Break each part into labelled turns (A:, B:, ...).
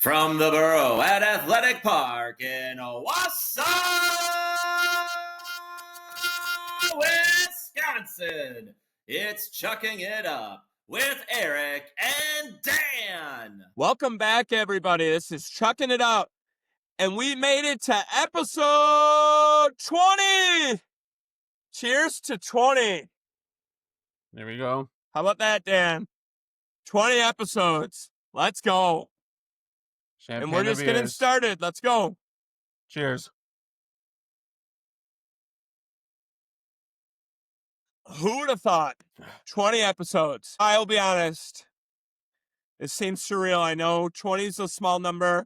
A: From the Borough at Athletic Park in Wausau, Wisconsin, it's Chucking It Up with Eric and Dan.
B: Welcome back, everybody. This is Chucking It Up, and we made it to episode 20. Cheers to 20.
C: There we go.
B: How about that, Dan? 20 episodes. Let's go.
C: Champagne
B: And we're just getting
C: beers.
B: started. Let's go.
C: Cheers.
B: Who would have thought? 20 episodes. I'll be honest. It seems surreal. I know 20 is a small number,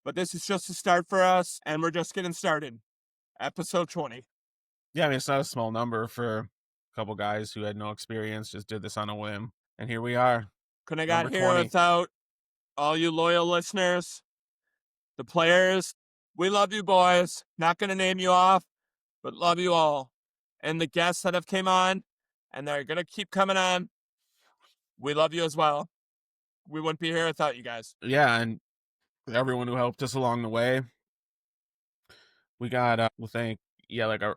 B: but this is just a start for us, and we're just getting started. Episode 20.
C: Yeah, I mean, it's not a small number for a couple guys who had no experience, just did this on a whim. And here we are.
B: Couldn't have got
C: Number
B: here
C: 20.
B: without all you loyal listeners, the players. We love you, boys. Not going to name you off, but love you all. And the guests that have came on, and they're going to keep coming on. We love you as well. We wouldn't be here without you guys.
C: Yeah, and everyone who helped us along the way. We got, we'll thank,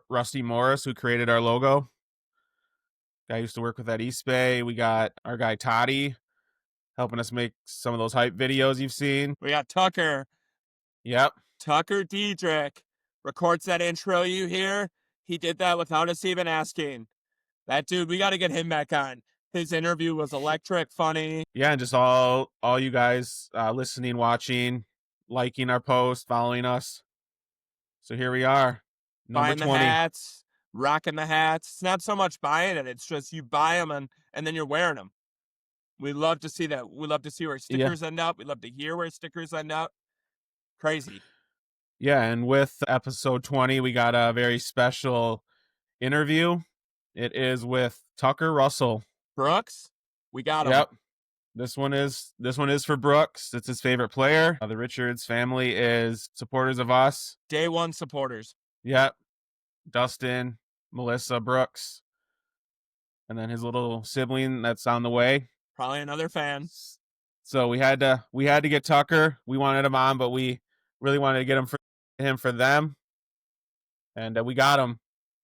C: Rusty Morris, who created our logo. Guy used to work with at East Bay. We got our guy Toddy, helping us make some of those hype videos you've seen.
B: We got Tucker.
C: Yep.
B: Tucker Diedrich records that intro you hear. He did that without us even asking. That dude, we got to get him back on. His interview was electric, funny.
C: Yeah, and just all you guys listening, watching, liking our posts, following us. So here we are. Number
B: Buying
C: 20.
B: the hats, rocking the hats. It's not so much buying it. It's just you buy them and then you're wearing them. We love to see that. We love to see where stickers end up. We love to hear where stickers end up. Crazy.
C: Yeah, and with episode 20, we got a very special interview. It is with Tucker Russell.
B: Brooks, we got him.
C: Yep. This one is for Brooks. It's his favorite player. The Richards family is supporters of us.
B: Day one supporters.
C: Yep. Dustin, Melissa, Brooks. And then his little sibling that's on the way.
B: Probably another fan.
C: So we had to get Tucker. We wanted him on, but we really wanted to get him for them. And we got him.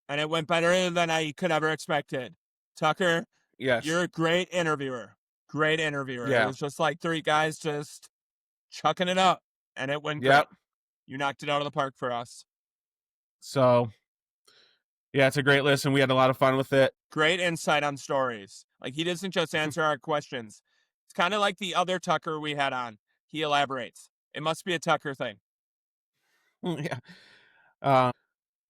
B: And it went better than I could ever expected. Tucker,
C: Yes.
B: you're a great interviewer. Great interviewer.
C: Yeah.
B: It was just like three guys just chucking it up. And it went
C: Yep.
B: great. You knocked it out of the park for us.
C: So, yeah, it's a great listen. We had a lot of fun with it.
B: Great insight on stories. Like, he doesn't just answer our questions. It's kind of like the other Tucker we had on. He elaborates. It must be a Tucker thing.
C: Yeah.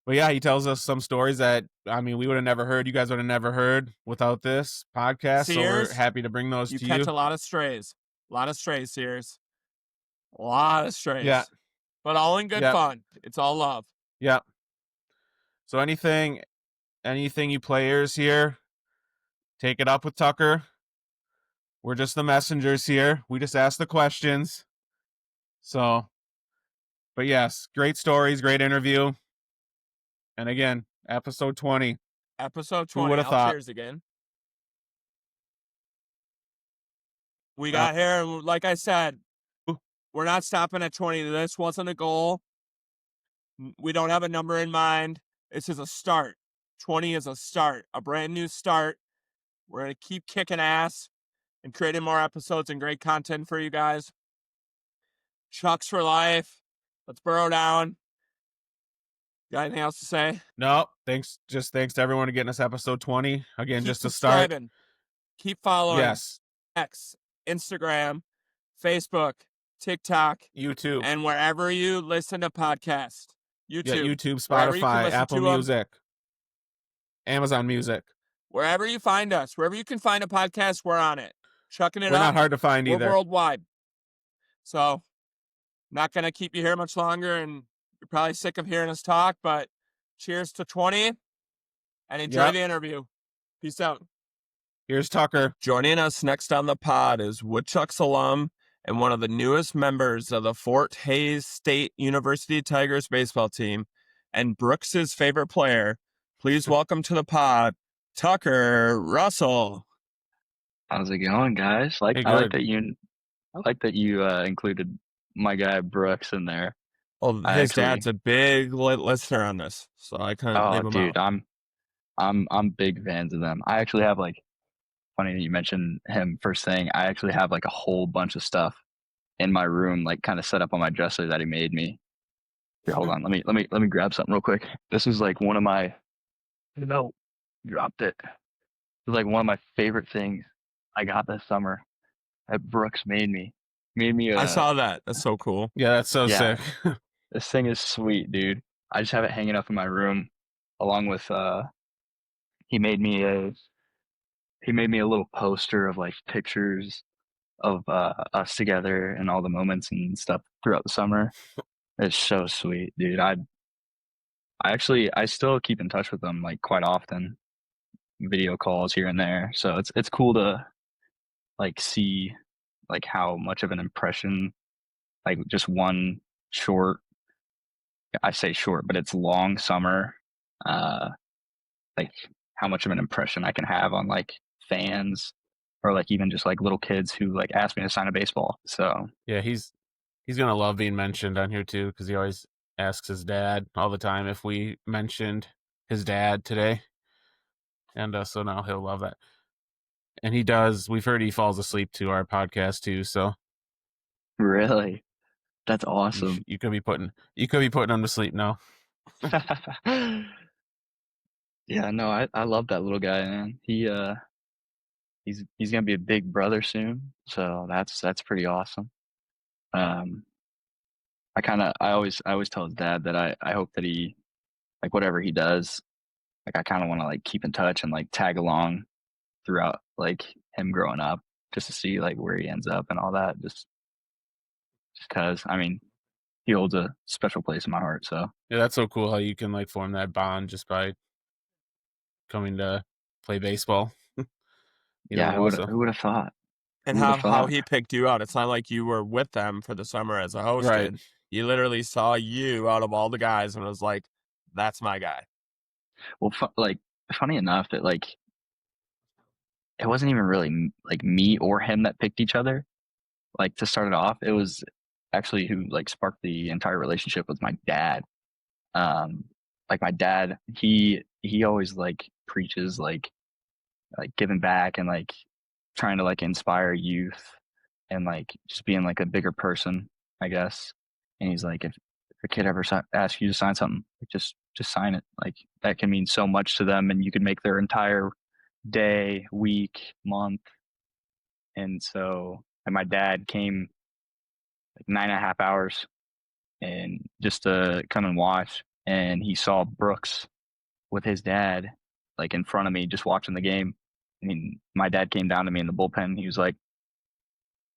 C: But yeah, he tells us some stories that, I mean, we would have never heard. You guys would have never heard without this podcast.
B: Sears,
C: so we're happy to bring those to you.
B: You catch a lot of strays. A lot of strays, Sears. A lot of strays.
C: Yeah.
B: But all in good fun. It's all love.
C: Yeah. So anything you players here, take it up with Tucker. We're just the messengers here. We just ask the questions. So, but yes, great stories, great interview. And again, episode 20.
B: Episode 20.
C: Who would have thought?
B: Cheers again. We got here, and like I said, we're not stopping at 20. This wasn't a goal. We don't have a number in mind. This is a start. 20 is a start, a brand new start. We're going to keep kicking ass and creating more episodes and great content for you guys. Chucks for life. Let's burrow down. Got anything else to say?
C: No, thanks to everyone to getting us episode 20. Again,
B: Keep
C: just to start.
B: Keep following.
C: Yes.
B: X, Instagram, Facebook, TikTok,
C: YouTube.
B: and wherever you listen to podcasts. YouTube.
C: Yeah, YouTube,
B: Wherever you can
C: Spotify,
B: listen
C: Apple
B: to 'em.
C: Music, Amazon Music.
B: Wherever you find us, wherever you can find a podcast, we're on it. Chucking it
C: We're
B: up.
C: not hard to find
B: We're
C: either.
B: worldwide. So, not going to keep you here much longer, and you're probably sick of hearing us talk, but cheers to 20, and enjoy the interview. Peace out.
C: Here's Tucker.
B: Joining us next on the pod is Woodchucks alum and one of the newest members of the Fort Hays State University Tigers baseball team, and Brooks's favorite player. Please welcome to the pod, Tucker Russell.
D: How's it going, guys?
C: Hey,
D: I like that you included my guy Brooks in there.
B: Well,
D: I
B: his
D: actually,
B: dad's a big listener on this, so I couldn't
D: oh
B: leave him
D: dude,
B: out.
D: I'm big fans of them. I actually have like, funny that you mentioned him first thing. I actually have like a whole bunch of stuff in my room, like kind of set up on my dresser that he made me. Here, hold on. Let me grab something real quick. This is like one of my, no, dropped it. This is like one of my favorite things I got this summer that Brooks made me. Made me
B: I
D: a,
B: saw that. That's so cool.
C: Yeah, that's so
D: yeah,
C: sick.
D: this thing is sweet, dude. I just have it hanging up in my room along with he made me a he made me a little poster of like pictures of us together and all the moments and stuff throughout the summer. It's so sweet, dude. I still keep in touch with them like quite often, video calls here and there. So it's cool to like see like how much of an impression like just one short, I say short, but it's long summer, uh like how much of an impression I can have on like fans or like even just like little kids who like ask me to sign a baseball. So
C: Yeah, he's gonna love being mentioned on here too, because he always asks his dad all the time if we mentioned his dad today, and so now he'll love that. And he does. We've heard he falls asleep to our podcast too. So
D: really, that's awesome.
C: you could be putting him to sleep now.
D: Yeah, no, I love that little guy, man. He's gonna be a big brother soon, so that's pretty awesome. Um, I always tell his dad that I hope that he like whatever he does, like I kind of want to like keep in touch and like tag along throughout like him growing up, just to see like where he ends up and all that. Just because I mean he holds a special place in my heart. So
C: Yeah, that's so cool how you can like form that bond just by coming to play baseball.
D: yeah,
C: Also
D: who would have thought?
B: And
D: Who would have
B: how
D: thought?
B: he picked you out. It's not like you were with them for the summer as a host
C: right.
B: did. He literally saw you out of all the guys and was like, "That's my guy."
D: Well, like funny enough that like it wasn't even really like me or him that picked each other. Like to start it off, it was actually who like sparked the entire relationship was my dad. Like my dad, he always like preaches like giving back and like trying to like inspire youth and like just being like a bigger person, I guess. And he's like, if a kid ever asks you to sign something, like, just sign it. Like that can mean so much to them, and you can make their entire day, week, month. And so, and my dad came like 9.5 hours and just to come and watch, and he saw Brooks with his dad like in front of me just watching the game. I mean, my dad came down to me in the bullpen. He was like,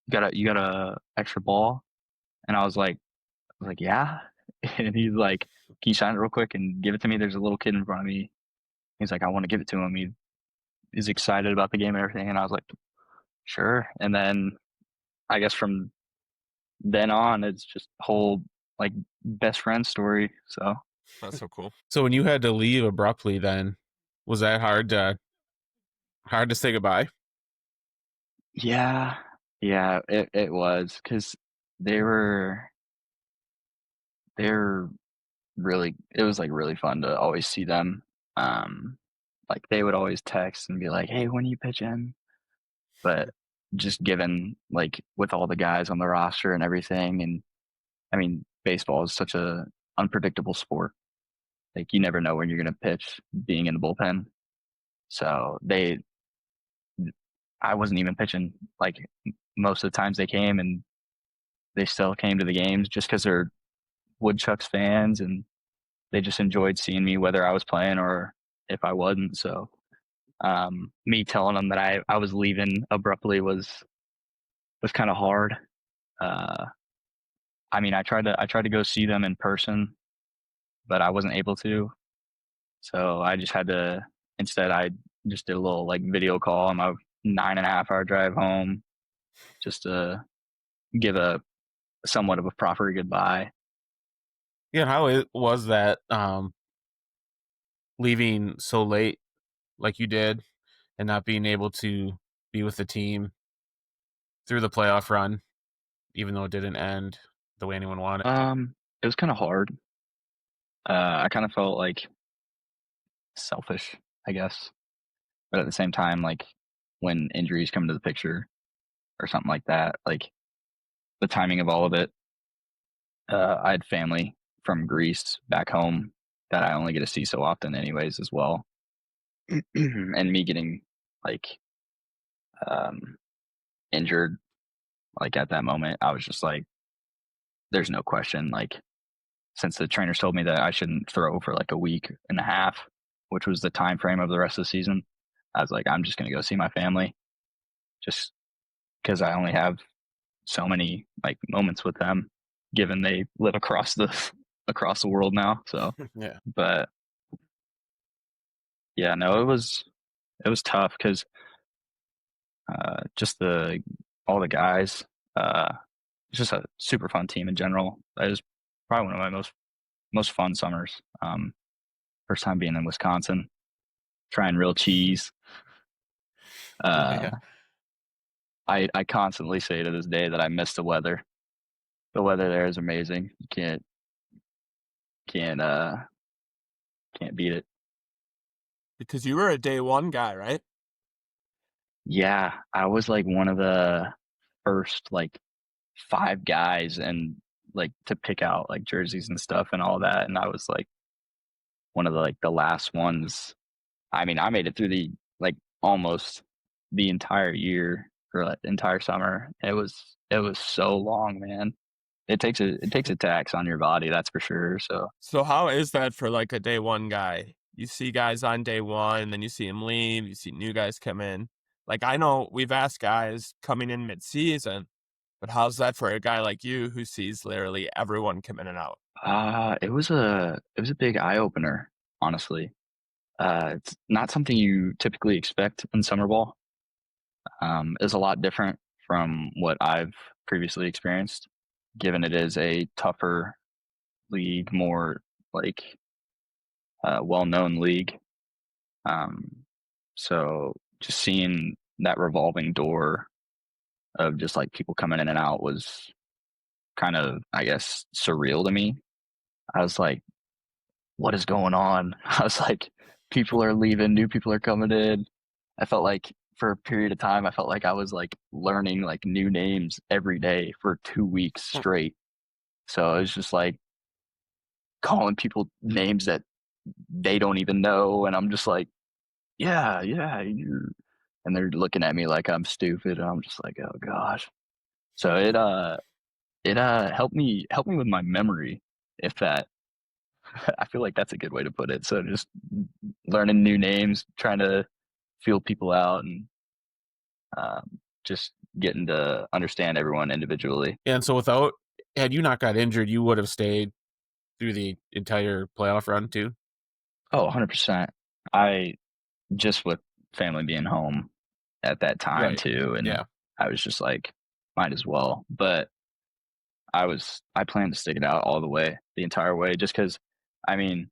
D: "You got a extra ball?" And I was like, "Yeah." And he's like, "Can you sign it real quick and give it to me?" There's a little kid in front of me. He's like, "I want to give it to him." He's excited about the game and everything. And I was like, "Sure." And then I guess from then on, it's just whole like best friend story. So
B: That's so cool.
C: So when you had to leave abruptly, then was that hard to say goodbye?
D: yeah, yeah, it was because they were they're really it was like really fun to always see them. Like they would always text and be like, "Hey, when are you pitching?" But just given like with all the guys on the roster and everything, and I mean, baseball is such a unpredictable sport. Like you never know when you're gonna pitch being in the bullpen. So I wasn't even pitching like most of the times they came, and they still came to the games just because they're Woodchucks fans and they just enjoyed seeing me whether I was playing or if I wasn't. So me telling them that I was leaving abruptly was kind of hard. Uh, I mean, I tried to go see them in person, but I wasn't able to. So I just had to instead I just did a little like video call on my 9.5 hour drive home just to give a somewhat of a proper goodbye.
C: Yeah, and how it was that leaving so late like you did and not being able to be with the team through the playoff run, even though it didn't end. the way anyone wanted?
D: It was kind of hard. I kind of felt like selfish, I guess, but at the same time, like when injuries come into the picture or something like that, like the timing of all of it. I had family from Greece back home that I only get to see so often, anyways, as well. And me getting like um, injured, like at that moment, I was just like, "There's no question." Like, since the trainers told me that I shouldn't throw for like a week and a half, which was the time frame of the rest of the season, I was like, "I'm just gonna go see my family," just because I only have so many like moments with them, given they live across the world now. So,
C: Yeah.
D: but yeah, no, it was tough because just all the guys. It's just a super fun team in general. That is probably one of my most fun summers. First time being in Wisconsin, trying real cheese. Uh,
C: Yeah.
D: I constantly say to this day that I miss the weather. The weather there is amazing. You can't can't beat it.
B: Because you were a day one guy, right?
D: Yeah, I was like one of the first like 5 guys and like to pick out like jerseys and stuff and all that, and I was like one of the like the last ones. I mean, I made it through the like almost the entire year or like entire summer. It was so long, man. It takes a tax on your body, that's for sure. So
B: So how is that for like a day one guy? You see guys on day one, and then you see them leave, you see new guys come in. Like I know we've asked guys coming in mid-season, but how's that for a guy like you who sees literally everyone come in and out?
D: it was a big eye opener, honestly. It's not something you typically expect in summer ball. It's a lot different from what I've previously experienced, given it is a tougher league, more like well-known league. Um, so just seeing that revolving door of just like people coming in and out was kind of, I guess, surreal to me. I was like, what is going on? I was like, people are leaving, new people are coming in. I felt like for a period of time, I felt like I was like learning like new names every day for 2 weeks straight. So it was just like calling people names that they don't even know. And I'm just like, yeah, and they're looking at me like I'm stupid. And I'm just like, oh gosh. So it helped me with my memory, if that. I feel like that's a good way to put it. So just learning new names, trying to feel people out, and just getting to understand everyone individually.
C: And so had you not got injured, you would have stayed through the entire playoff run too?
D: Oh, 100%. I just with family being home at that time
C: Right.
D: too, and
C: Yeah.
D: I was just like, might as well. But I planned to stick it out all the way, the entire way, just because. I mean,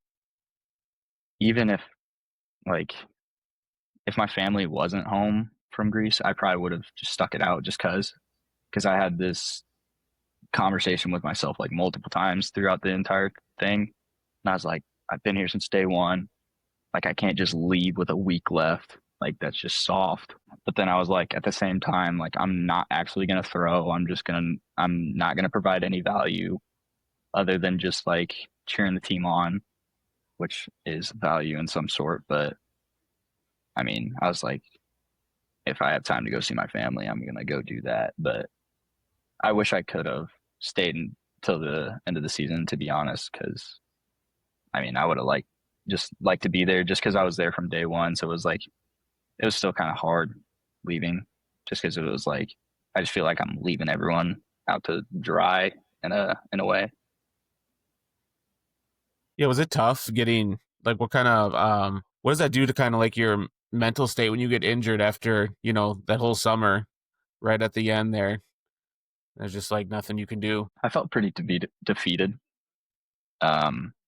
D: even like if my family wasn't home from Greece, I probably would have just stuck it out just because I had this conversation with myself like multiple times throughout the entire thing, and I was like, I've been here since day one. Like I can't just leave with a week left. Like that's just soft. But then I was like, at the same time, like I'm not actually gonna throw. I'm not gonna provide any value other than just like cheering the team on, which is value in some sort. But I mean, I was like, if I have time to go see my family, I'm gonna go do that. But I wish I could have stayed until the end of the season, to be honest, because I mean, I would have liked to be there just because I was there from day one. So it was like it was still kind of hard leaving, just because it was like I just feel like I'm leaving everyone out to dry in a way.
C: Yeah, was it tough getting like what kind of what does that do to kind of like your mental state when you get injured after, that whole summer right at the end there? There's just like nothing you can do.
D: I felt pretty defeated,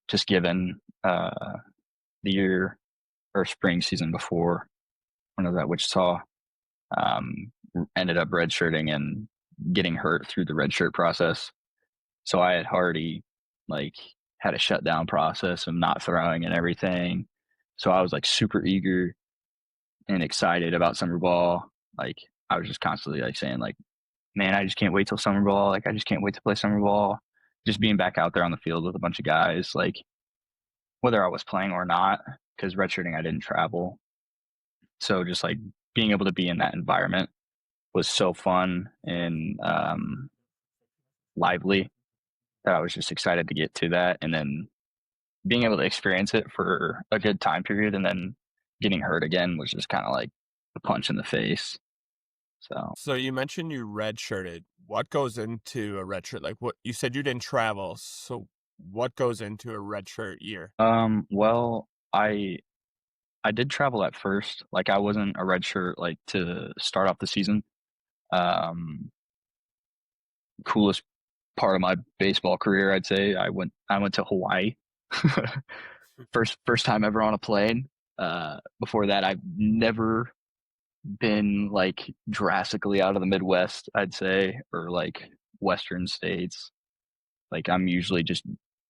D: just given the year or spring season before when I was at Wichita. Um, Ended up redshirting and getting hurt through the redshirt process. So I had already like had a shutdown process of not throwing and everything. So I was like super eager and excited about summer ball. Like I was just constantly like saying like, man, I just can't wait till summer ball. Like I just can't wait to play summer ball. Just being back out there on the field with a bunch of guys, like whether I was playing or not, because redshirting I didn't travel. So just like being able to be in that environment was so fun and lively that I was just excited to get to that. And then being able to experience it for a good time period and then getting hurt again was just kind of like a punch in the face.
B: So you mentioned you redshirted. What goes into a redshirt? Like what you said you didn't travel. So what goes into a redshirt year?
D: Well, I did travel at first. Like I wasn't a redshirt like to start off the season. Coolest part of my baseball career, I'd say. I went to Hawaii. first time ever on a plane. Before that, I've never been like drastically out of the Midwest, I'd say, or like Western states. Like I'm usually just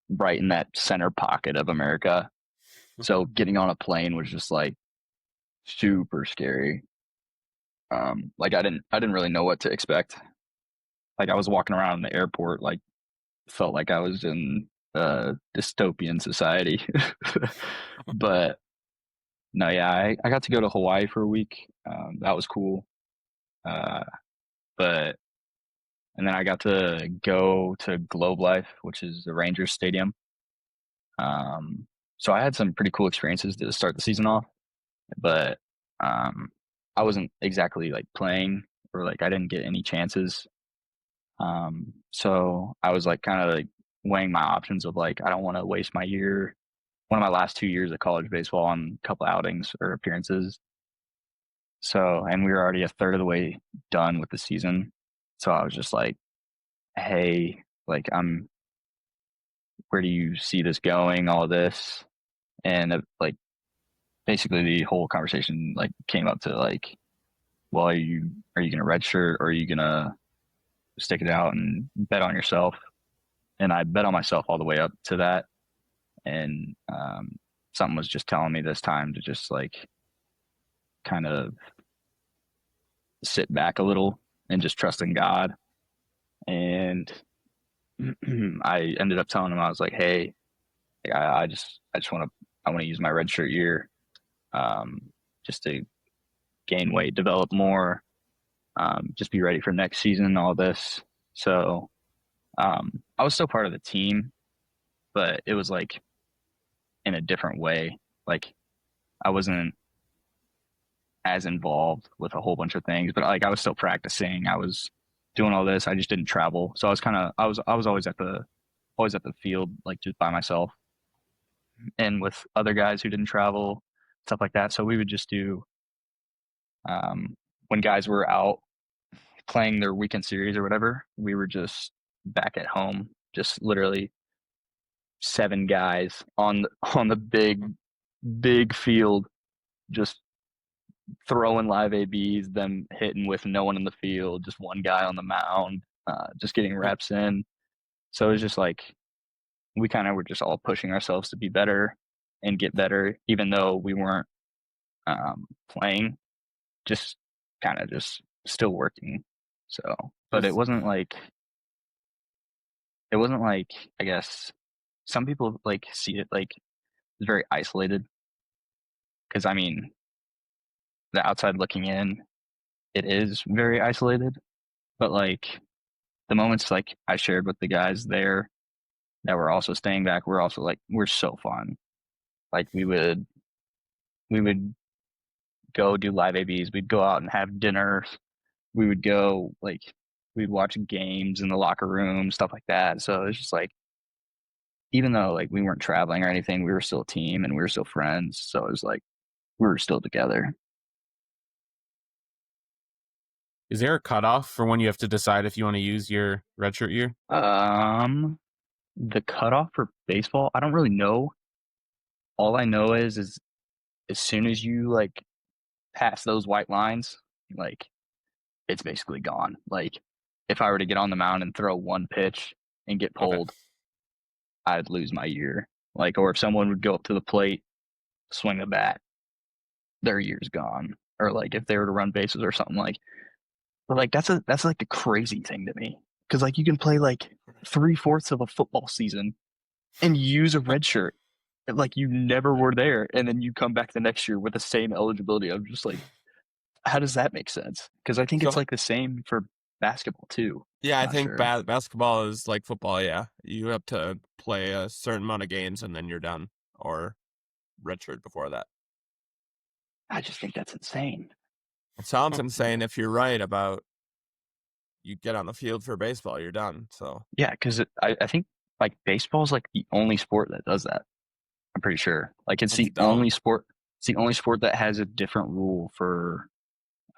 D: right in that center pocket of America. So getting on a plane was just like super scary. Like I didn't really know what to expect. Like I was walking around in the airport, like felt like I was in a dystopian society. But no, yeah, I got to go to Hawaii for a week. That was cool. But and then I got to go to Globe Life, which is the Rangers stadium. So I had some pretty cool experiences to start the season off, but I wasn't exactly like playing or like I didn't get any chances. So I was like kind of like weighing my options of like I don't want to waste my year, one of my last 2 years of college baseball on a couple outings or appearances. So, and we were already a third of the way done with the season. So I was just like, hey, like where do you see this going? All this, and like basically the whole conversation like came up to like, well, are you gonna redshirt or are you gonna stick it out and bet on yourself? And I bet on myself all the way up to that. And something was just telling me this time to just like kind of sit back a little and just trust in God. And I ended up telling him, I was like, hey, I just want to use my redshirt year just to gain weight, develop more, just be ready for next season, all this. So I was still part of the team, but it was like in a different way. Like I wasn't as involved with a whole bunch of things, but like I was still practicing. I was doing all this. I just didn't travel. So I was always at the field, like just by myself and with other guys who didn't travel, stuff like that. So we would just do when guys were out playing their weekend series or whatever, we were just back at home, just literally 7 guys on the big field, just throwing live ABs, them hitting with no one in the field, just one guy on the mound, just getting reps in. So it was just like we kind of were just all pushing ourselves to be better and get better, even though we weren't playing, just kind of just still working. So, but it wasn't like I guess some people like see it like it's very isolated because I mean the outside looking in, it is very isolated, but like the moments like I shared with the guys there that were also staying back were also like we're so fun. Like we would go do live ABs, we'd go out and have dinner, we would go like we'd watch games in the locker room, stuff like that. So it's just like even though like we weren't traveling or anything, we were still a team and we were still friends. So it was like we were still together.
C: Is there a cutoff for when you have to decide if you want to use your redshirt year?
D: The cutoff for baseball, I don't really know. All I know is as soon as you like pass those white lines, like it's basically gone. Like if I were to get on the mound and throw one pitch and get
C: Okay.
D: pulled, I'd lose my year. Like, or if someone would go up to the plate, swing the bat, their year's gone. Or like if they were to run bases or something like. But like that's like the crazy thing to me, because like you can play like 3/4 of a football season and use a red shirt, like you never were there, and then you come back the next year with the same eligibility. I'm just like, how does that make sense? Because I think it's
B: So-
D: like the same for basketball too.
B: Yeah, I
D: Not
B: think
D: sure.
B: basketball is like football. Yeah, you have to play a certain amount of games and then you're done, or redshirt before that.
D: I just think that's insane.
B: It sounds insane if you're right about you get on the field for baseball, you're done. So
D: Yeah, because I think like baseball is like the only sport that does that. I'm pretty sure. Like it's
B: That's
D: the
B: dumb.
D: only sport. It's the only sport that has a different rule for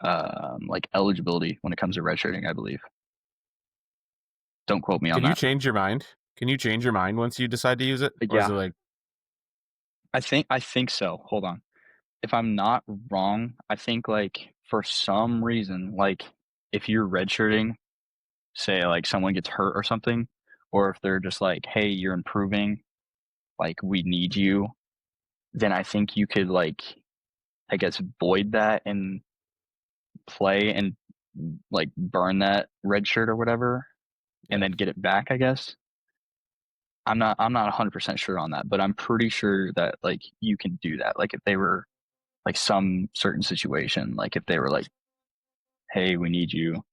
D: like eligibility when it comes to redshirting, I believe. Don't quote me on
C: Can you
D: that.
C: change your mind? Can you change your mind once you decide to use it? Or is
D: Yeah.
C: it like
D: I think so. Hold on. If I'm not wrong, I think like for some reason, like if you're redshirting, say like someone gets hurt or something, or if they're just like, hey, you're improving, like we need you, then I think you could like, I guess, void that and play and like burn that red shirt or whatever, and then get it back, I guess. I'm not 100% sure on that, but I'm pretty sure that like you can do that. Like if they were like some certain situation, like if they were like, hey, we need you,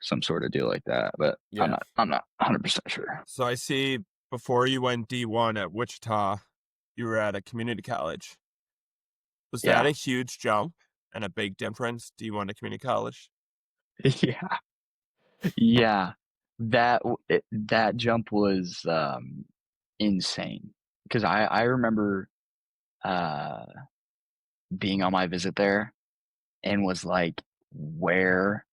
D: some sort of deal like that. But
C: yeah.
D: I'm not 100% sure.
B: So I see before you went D1 at Wichita, you were at a community college. Was that
D: Yeah.
B: a huge jump and a big difference, D1 to community college?
D: Yeah. Yeah. That jump was insane, because I remember uh being on my visit there and was like, where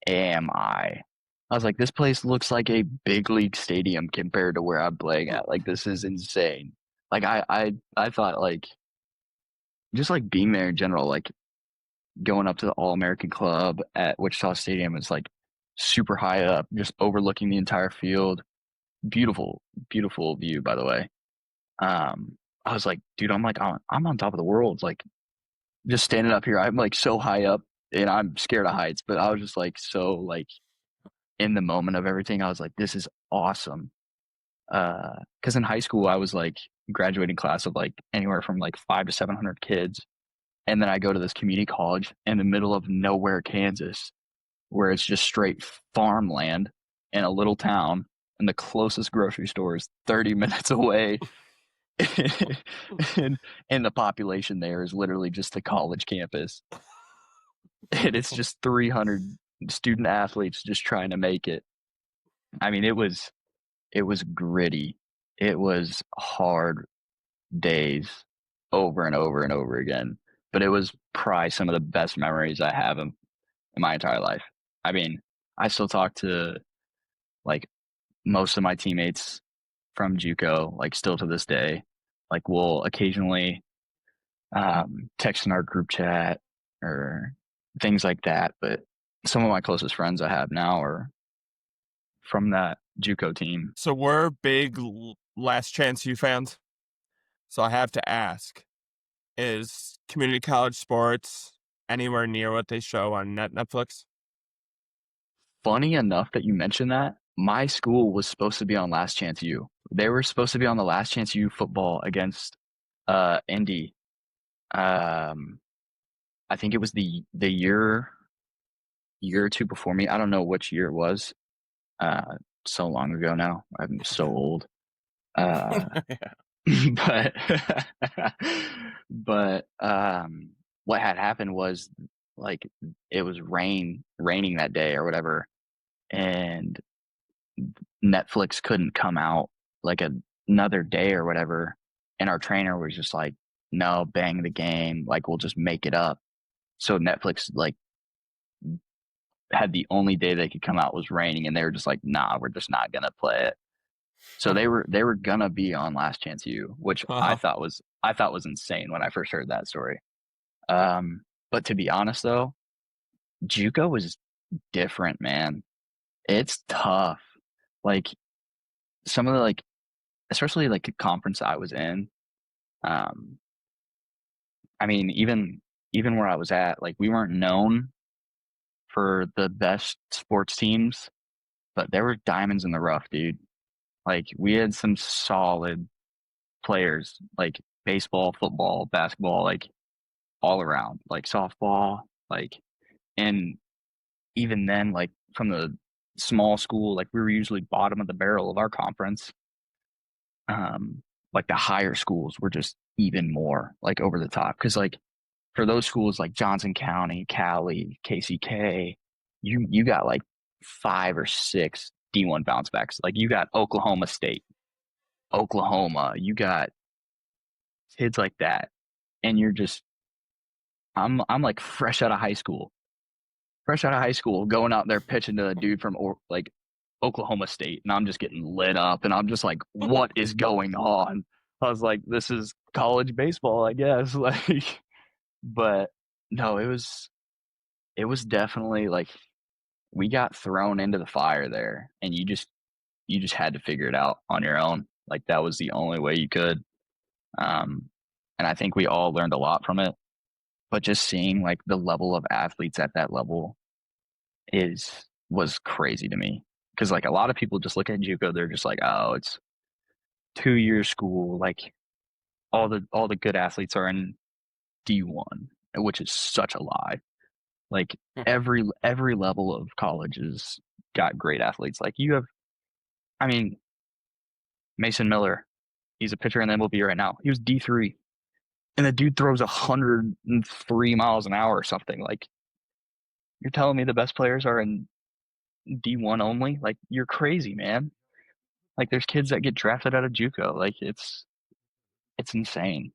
D: am I? I was like, this place looks like a big league stadium compared to where I'm playing at. Like, this is insane. Like, I thought, like, just like being there in general, like going up to the All American Club at Wichita Stadium is like super high up, just overlooking the entire field. Beautiful, beautiful view, by the way. I was like, dude, I'm on top of the world. Like, just standing up here, I'm like so high up, and I'm scared of heights, but I was just like so like in the moment of everything. I was like, this is awesome. Because in high school, I was like graduating class of like anywhere from like 500 to 700 kids, and then I go to this community college in the middle of nowhere, Kansas, where it's just straight farmland in a little town, and the closest grocery store is 30 minutes away. and the population there is literally just the college campus, and it's just 300 student athletes just trying to make it. I mean, it was gritty. It was hard days over and over and over again, but it was probably some of the best memories I have in my entire life. I mean, I still talk to like most of my teammates from JUCO, like still to this day. Like we'll occasionally text in our group chat or things like that. But some of my closest friends I have now are from that JUCO team.
B: So we're big Last Chance U fans. So I have to ask, is community college sports anywhere near what they show on Netflix?
D: Funny enough that you mentioned that, my school was supposed to be on Last Chance U. They were supposed to be on the Last Chance U football against Indy. I think it was the year or two before me. I don't know which year it was. So long ago now. I'm so old. But what had happened was like it was raining that day or whatever, and Netflix couldn't come out like another day or whatever, and our trainer was just like, no, bang the game, like we'll just make it up. So Netflix like had the only day they could come out was raining, and they were just like, nah, we're just not gonna play it. So they were gonna be on Last Chance U, which I thought was insane when I first heard that story. But to be honest though, JUCO was different, man. It's tough. Like some of the like, especially like the conference I was in. Um, I mean, even where I was at, like we weren't known for the best sports teams, but there were diamonds in the rough, dude. Like we had some solid players, like baseball, football, basketball, like all around, like softball, like, and even then, like from the small school, like we were usually bottom of the barrel of our conference. Like the higher schools were just even more like over the top because like for those schools like Johnson County, Cali, KCK, you got like 5 or 6 D1 bounce backs. Like you got Oklahoma State, Oklahoma, you got kids like that, and you're just I'm like fresh out of high school, going out there pitching to a dude from like Oklahoma State, and I'm just getting lit up, and I'm just like, what is going on? I was like, this is college baseball, I guess. Like, but no, it was definitely like we got thrown into the fire there, and you just had to figure it out on your own. Like that was the only way you could. Um, and I think we all learned a lot from it. But just seeing like the level of athletes at that level was crazy to me because like a lot of people just look at JUCO, they're just like, oh, it's 2 year school, like all the good athletes are in D1, which is such a lie. Like every level of college has got great athletes. Like you have, I mean, Mason Miller, he's a pitcher in the MLB right now. He was D3, and the dude throws 103 miles an hour or something. Like you're telling me the best players are in D1 only? Like you're crazy, man. Like there's kids that get drafted out of JUCO. Like it's insane.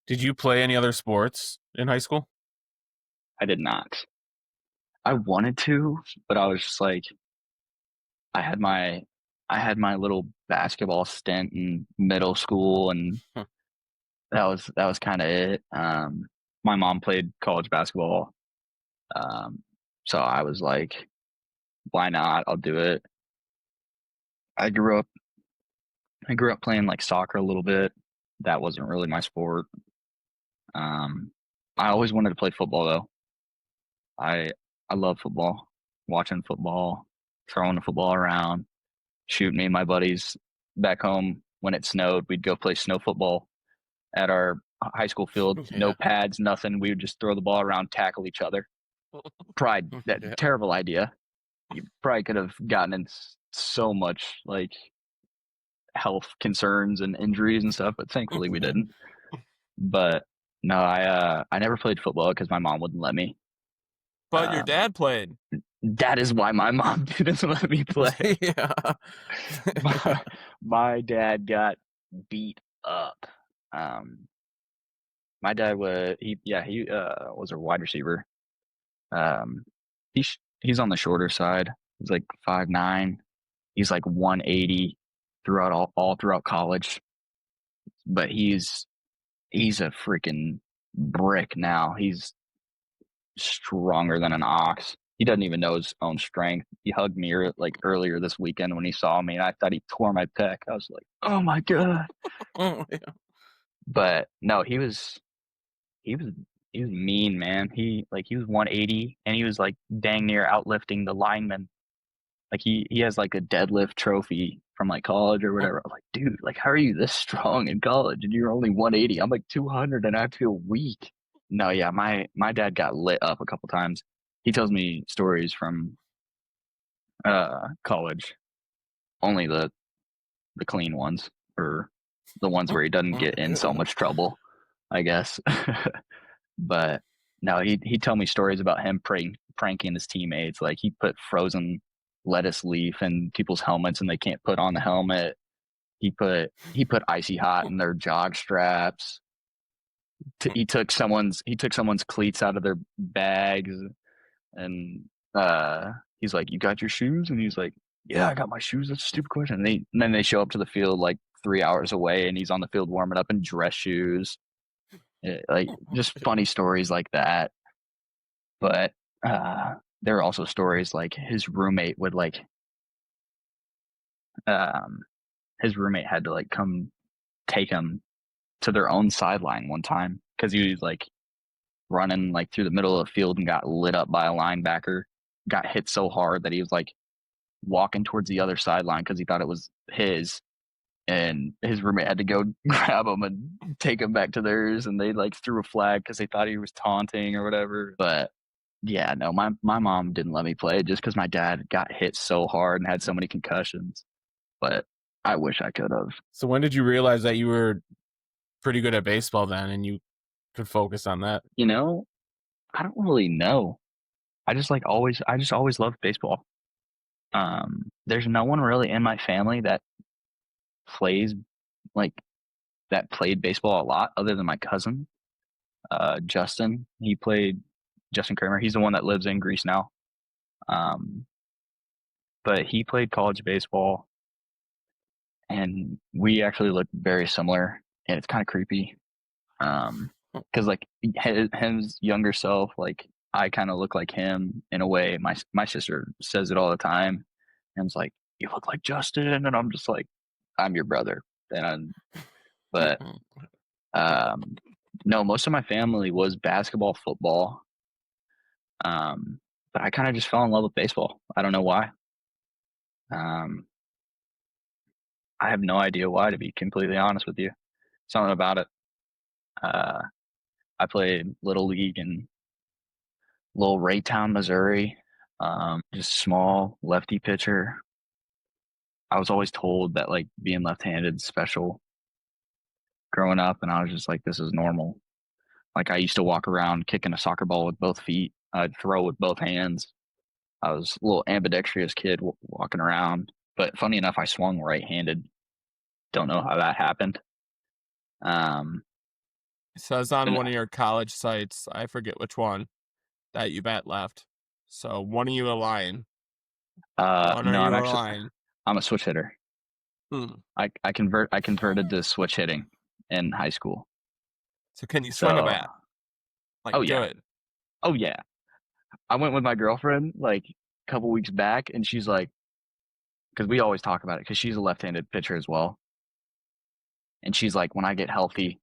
C: Did you play any other sports in high school?
D: I did not. I wanted to, but I was just like, I had my little basketball stint in middle school, and that was kind of it. My mom played college basketball, so I was like, why not? I'll do it. I grew up playing like soccer a little bit. That wasn't really my sport. I always wanted to play football though. I I love football, watching football, throwing the football around, shooting. Me and my buddies back home when it snowed, we'd go play snow football at our high school field. No pads, nothing. We would just throw the ball around, tackle each other. Terrible idea. You probably could have gotten in so much like health concerns and injuries and stuff, but thankfully we didn't. But no, I never played football because my mom wouldn't let me.
B: But your dad played.
D: That is why my mom didn't let me play.
C: Yeah.
D: My dad got beat up. My dad was he was a wide receiver. He's on the shorter side. He's like 5'9". He's like 180 throughout all throughout college. But he's a freaking brick now. He's stronger than an ox. He doesn't even know his own strength. He hugged me like earlier this weekend when he saw me, and I thought he tore my pec. I was like, "Oh my god!"
C: Oh, yeah.
D: But no, he was mean, man. He was 180, and he was like dang near outlifting the lineman. Like he has like a deadlift trophy from like college or whatever. I'm like, dude, like how are you this strong in college and you're only 180? I'm like 200 and I feel weak. No, yeah, my dad got lit up a couple times. He tells me stories from college, only the clean ones, or the ones where he doesn't get in so much trouble, I guess. But no, he'd tell me stories about him pranking his teammates. Like he put frozen lettuce leaf in people's helmets and they can't put on the helmet. He put icy hot in their jog straps. He took someone's cleats out of their bags, and he's like, "You got your shoes?" And he's like, "Yeah, I got my shoes." That's a stupid question. And then they show up to the field like 3 hours away, and he's on the field warming up in dress shoes. Like just funny stories like that. But there are also stories like his roommate would like his roommate had to like come take him to their own sideline one time because he was like running like through the middle of the field and got lit up by a linebacker. Got hit so hard that he was like walking towards the other sideline because he thought it was his, and his roommate had to go grab him and take him back to theirs, and they like threw a flag because they thought he was taunting or whatever. But yeah, no, my mom didn't let me play just because my dad got hit so hard and had so many concussions. But I wish I could have.
C: So when did you realize that you were pretty good at baseball then, and you could focus on that?
D: You know, I don't really know. I just always loved baseball. There's no one really in my family that plays like that played baseball a lot other than my cousin. Justin, Justin Kramer. He's the one that lives in Greece now. But he played college baseball, and we actually look very similar, and it's kind of creepy. Because like his younger self, like I kind of look like him in a way. My sister says it all the time, and it's like, you look like Justin, and I'm just like, I'm your brother. But no, most of my family was basketball, football. But I kind of just fell in love with baseball. I don't know why. I have no idea why, to be completely honest with you. Something about it. I played Little League in little Raytown, Missouri. Just small lefty pitcher. I was always told that like being left-handed is special growing up, and I was just like, this is normal. Like I used to walk around kicking a soccer ball with both feet. I'd throw with both hands. I was a little ambidextrous kid walking around, but funny enough, I swung right-handed. Don't know how that happened.
B: It says on one of your college sites, I forget which one, that you bat left. So one of you a line.
D: No, I'm a switch hitter. I converted to switch hitting in high school.
B: So can you swing a bat? Like,
D: oh yeah.
B: good.
D: Oh yeah. I went with my girlfriend like a couple weeks back, and she's like, because we always talk about it, because she's a left-handed pitcher as well. And she's like, when I get healthy,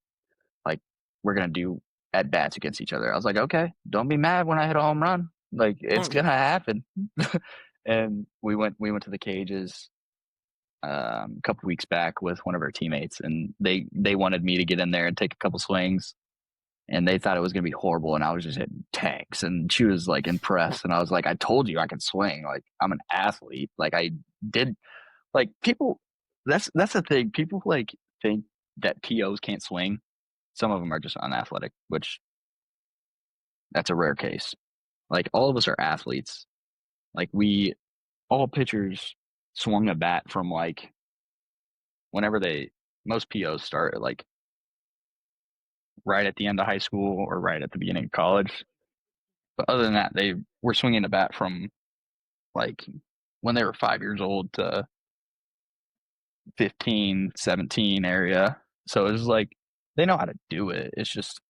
D: like we're gonna do at bats against each other. I was like, okay, don't be mad when I hit a home run. Like it's gonna happen. And we went to the cages a couple weeks back with one of our teammates, and they wanted me to get in there and take a couple swings, and they thought it was gonna be horrible, and I was just hitting tanks, and she was like impressed, and I was like, I told you I could swing. Like I'm an athlete. Like I did. Like people, that's the thing. People like think that POs can't swing. Some of them are just unathletic, which that's a rare case. Like all of us are athletes. Like all pitchers swung a bat from like whenever most POs start at like right at the end of high school or right at the beginning of college. But other than that, they were swinging a bat from like when they were 5 years old to 15, 17 area. So it was like they know how to do it. It's just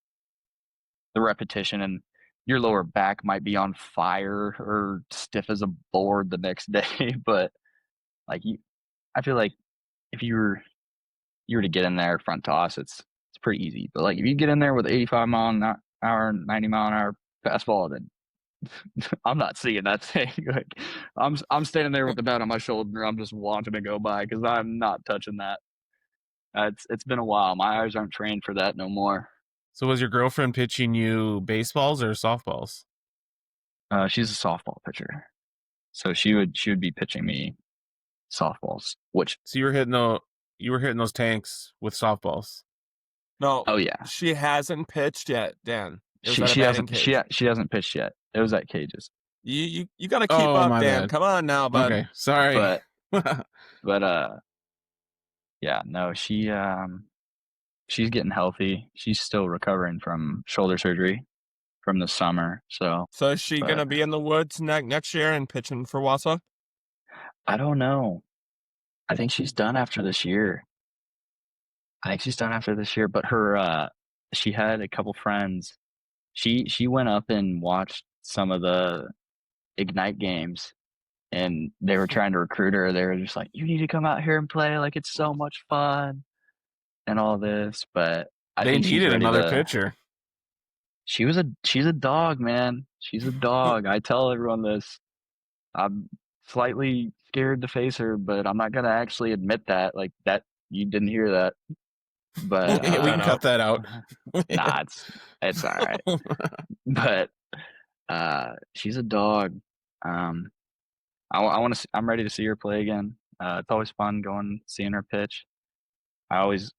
D: the repetition, and your lower back might be on fire or stiff as a board the next day. But like I feel like if you were to get in there front toss, it's pretty easy. But like if you get in there with 85 mile an hour, 90 mile an hour fastball, then I'm not seeing that thing. Like I'm standing there with the bat on my shoulder. I'm just watching it go by because I'm not touching that. It's been a while. My eyes aren't trained for that no more.
C: So was your girlfriend pitching you baseballs or softballs?
D: She's a softball pitcher, so she would be pitching me softballs. Which
C: so you were hitting those tanks with softballs.
B: No.
D: Oh yeah.
B: She hasn't pitched yet, Dan.
D: She hasn't pitched yet. It was at cages.
B: You gotta keep up, Dan.
C: Bad.
B: Come on now, bud.
C: Okay, sorry.
D: But yeah, no, she's getting healthy. She's still recovering from shoulder surgery from the summer. So
B: is she gonna be in the woods next year and pitching for Wausau?
D: I don't know. I think she's done after this year. But her she had a couple friends. She went up and watched some of the Ignite games, and they were trying to recruit her. They were just like, "You need to come out here and play. Like it's so much fun and all this." But I
C: They
D: think she's
C: needed
D: ready
C: another
D: to.
C: pitcher.
D: She's a dog, man. She's a dog. I tell everyone this. I'm slightly scared to face her, but I'm not gonna actually admit that. Like that, you didn't hear that. But
C: We can cut that out.
D: nah, it's all right. But she's a dog. I want to. I'm ready to see her play again. It's always fun going seeing her pitch. I always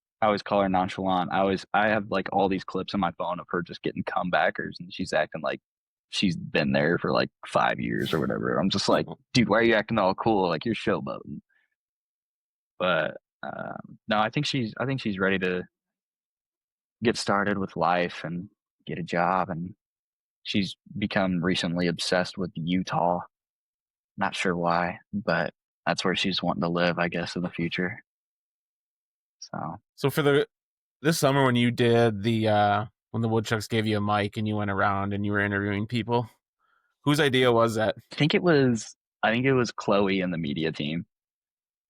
D: call her nonchalant. I have like all these clips on my phone of her just getting comebackers, and she's acting like she's been there for like 5 years or whatever. I'm just like, dude, why are you acting all cool? Like you're showboating. But no, I think she's ready to get started with life and get a job, and she's become recently obsessed with Utah. Not sure why, but that's where she's wanting to live, I guess, in the future.
C: So for this summer when you did the when the Woodchucks gave you a mic and you went around and you were interviewing people, whose idea was that?
D: I think it was Chloe and the media team.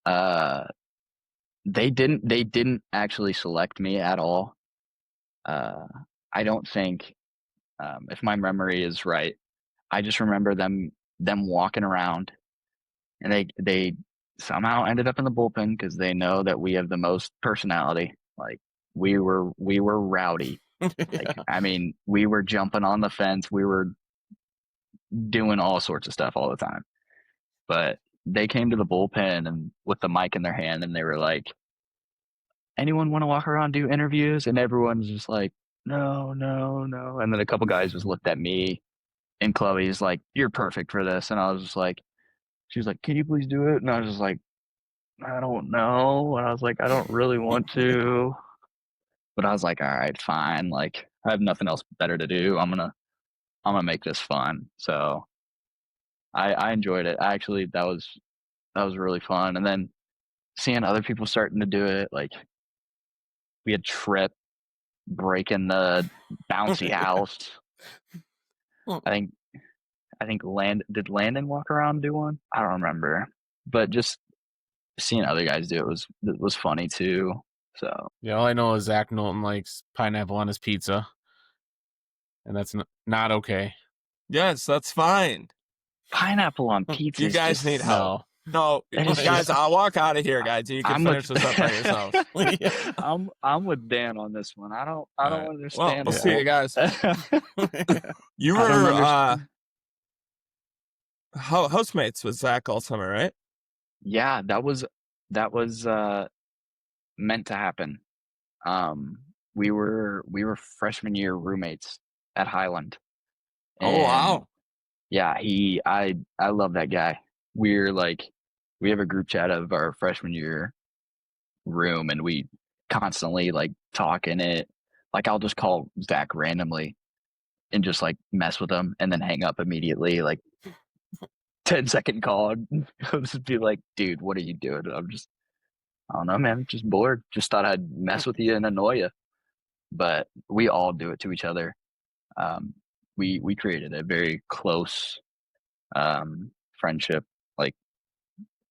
D: They didn't actually select me at all. I don't think, if my memory is right, I just remember them walking around, and they somehow ended up in the bullpen because they know that we have the most personality. Like we were rowdy. Like I mean, we were jumping on the fence. We were doing all sorts of stuff all the time. But they came to the bullpen and with the mic in their hand, and they were like, "Anyone want to walk around and do interviews?" And everyone's just like, "No, no, no." And then a couple guys just looked at me, and Chloe's like, "You're perfect for this." And I was just like, she was like, "Can you please do it?" And I was just like, "I don't know." And I was like, "I don't really want to." But I was like, "All right, fine. Like I have nothing else better to do. I'm gonna make this fun." So I enjoyed it. Actually, that was really fun. And then seeing other people starting to do it, like we had Trip breaking the bouncy house. I think did Landon walk around and do one? I don't remember. But just seeing other guys do it was funny too. So
C: Yeah, all I know is Zach Knowlton likes pineapple on his pizza, and that's not okay.
B: Yes, that's fine.
D: pineapple on pizza.
B: You
D: is
B: guys
D: just,
B: need help. No,
D: That is
B: guys,
D: just-
B: I'll walk out of here, guys. You can
D: I'm
B: finish
D: with,
B: this up by yourselves.
D: I'm with Dan on this one. I don't
B: Well,
D: understand.
B: we'll see you guys. You
D: I don't
B: were
D: understand.
B: hostmates with Zach all summer, right?
D: Yeah, that was meant to happen. We were freshman year roommates at Highland.
B: Oh wow.
D: Yeah, I love that guy. We're like, we have a group chat of our freshman year room, and we constantly like talk in it. Like I'll just call Zach randomly and just like mess with him and then hang up immediately, like 10-second call. I'll just be like, "Dude, what are you doing?" And I don't know, man, just bored. Just thought I'd mess with you and annoy you. But we all do it to each other. We created a very close friendship, like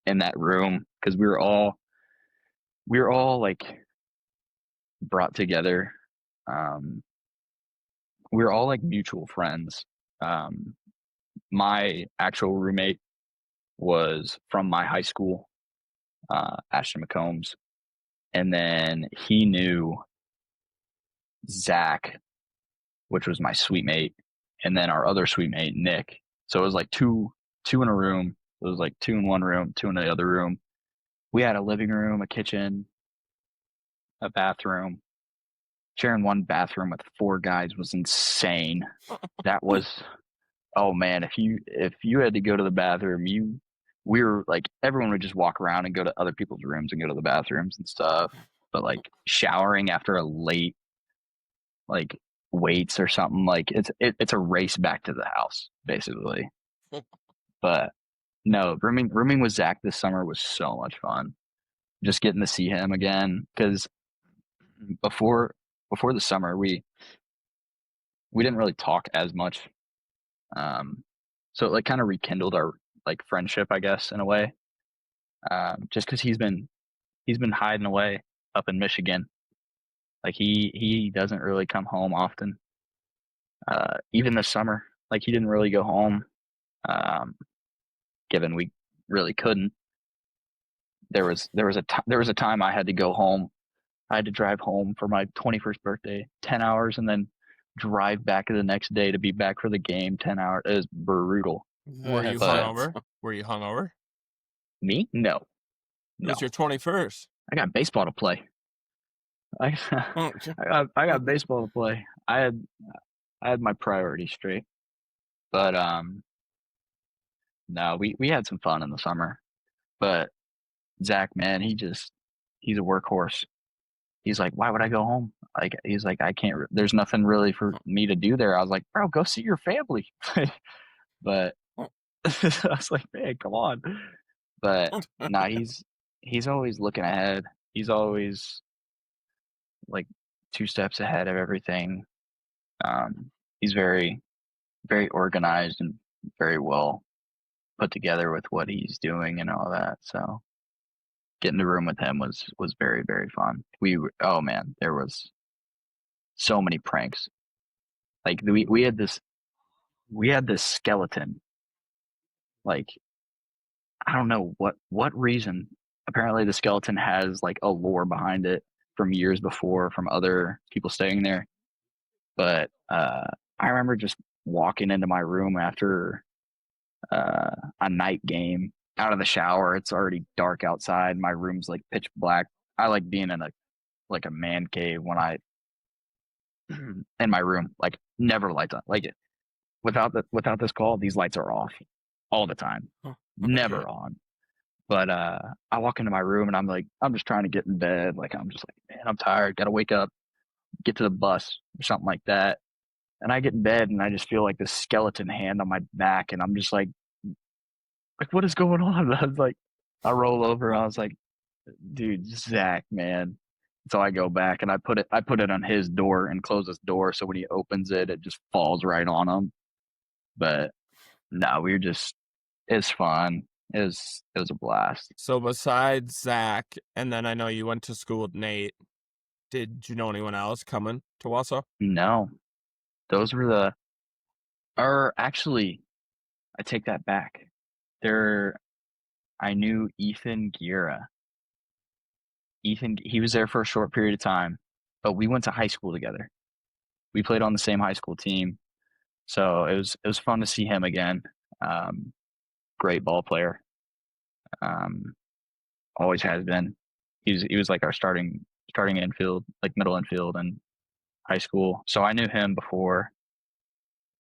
D: in that room, because we were all like brought together. We were all like mutual friends. My actual roommate was from my high school, Ashton McCombs, and then he knew Zach, which was my suite mate, and then our other suite mate, Nick. So it was like two in a room. It was like two in one room, two in the other room. We had a living room, a kitchen, a bathroom. Sharing one bathroom with 4 guys was insane. That was, oh man, if you had to go to the bathroom, we were like, everyone would just walk around and go to other people's rooms and go to the bathrooms and stuff. But like showering after a late like waits or something, like it's a race back to the house basically. But no, rooming with Zach this summer was so much fun. Just getting to see him again, because before the summer we didn't really talk as much. So it like kind of rekindled like friendship, I guess, in a way. Just because he's been hiding away up in Michigan. Like he doesn't really come home often. Even this summer, like he didn't really go home. Given we really couldn't. There was a time I had to go home. I had to drive home for my 21st birthday, 10 hours, and then drive back the next day to be back for the game. 10 hours. It was brutal.
B: Were you
C: That's-
B: hungover? Were you hungover?
D: Me? No.
B: It was your 21st.
D: I got baseball to play. I got baseball to play. I had my priorities straight. But no, we had some fun in the summer. But Zach, man, he's a workhorse. He's like, why would I go home? Like, he's like, I can't. There's nothing really for me to do there. I was like, bro, go see your family. But I was like, man, come on. But nah, he's always looking ahead. He's always like 2 steps ahead of everything. He's very, very organized and very well put together with what he's doing and all that. So getting to room with him was very, very fun. Oh man, there was so many pranks. Like we had this skeleton. Like I don't know what reason. Apparently the skeleton has like a lore behind it from years before from other people staying there. But I remember just walking into my room after a night game out of the shower. It's already dark outside. My room's like pitch black. I like being in a man cave when I in my room, like never lights on. Like without this call, these lights are off all the time. Never on. But I walk into my room and I'm just trying to get in bed. Like I'm just like, man, I'm tired, gotta wake up, get to the bus or something like that. And I get in bed and I just feel like this skeleton hand on my back and I'm just like what is going on? I was like, I roll over. I was like, dude, Zach, man. So I go back and I put it on his door and close his door. So when he opens it, it just falls right on him. But no, it's fun. It was a blast.
B: So besides Zach, and then I know you went to school with Nate, did you know anyone else coming to Wausau?
D: No, those were actually, I take that back. I knew Ethan Guerra. He was there for a short period of time, but we went to high school together. We played on the same high school team. So it was fun to see him again. Great ball player. Always has been. He was like our starting infield, like middle infield in high school. So I knew him before.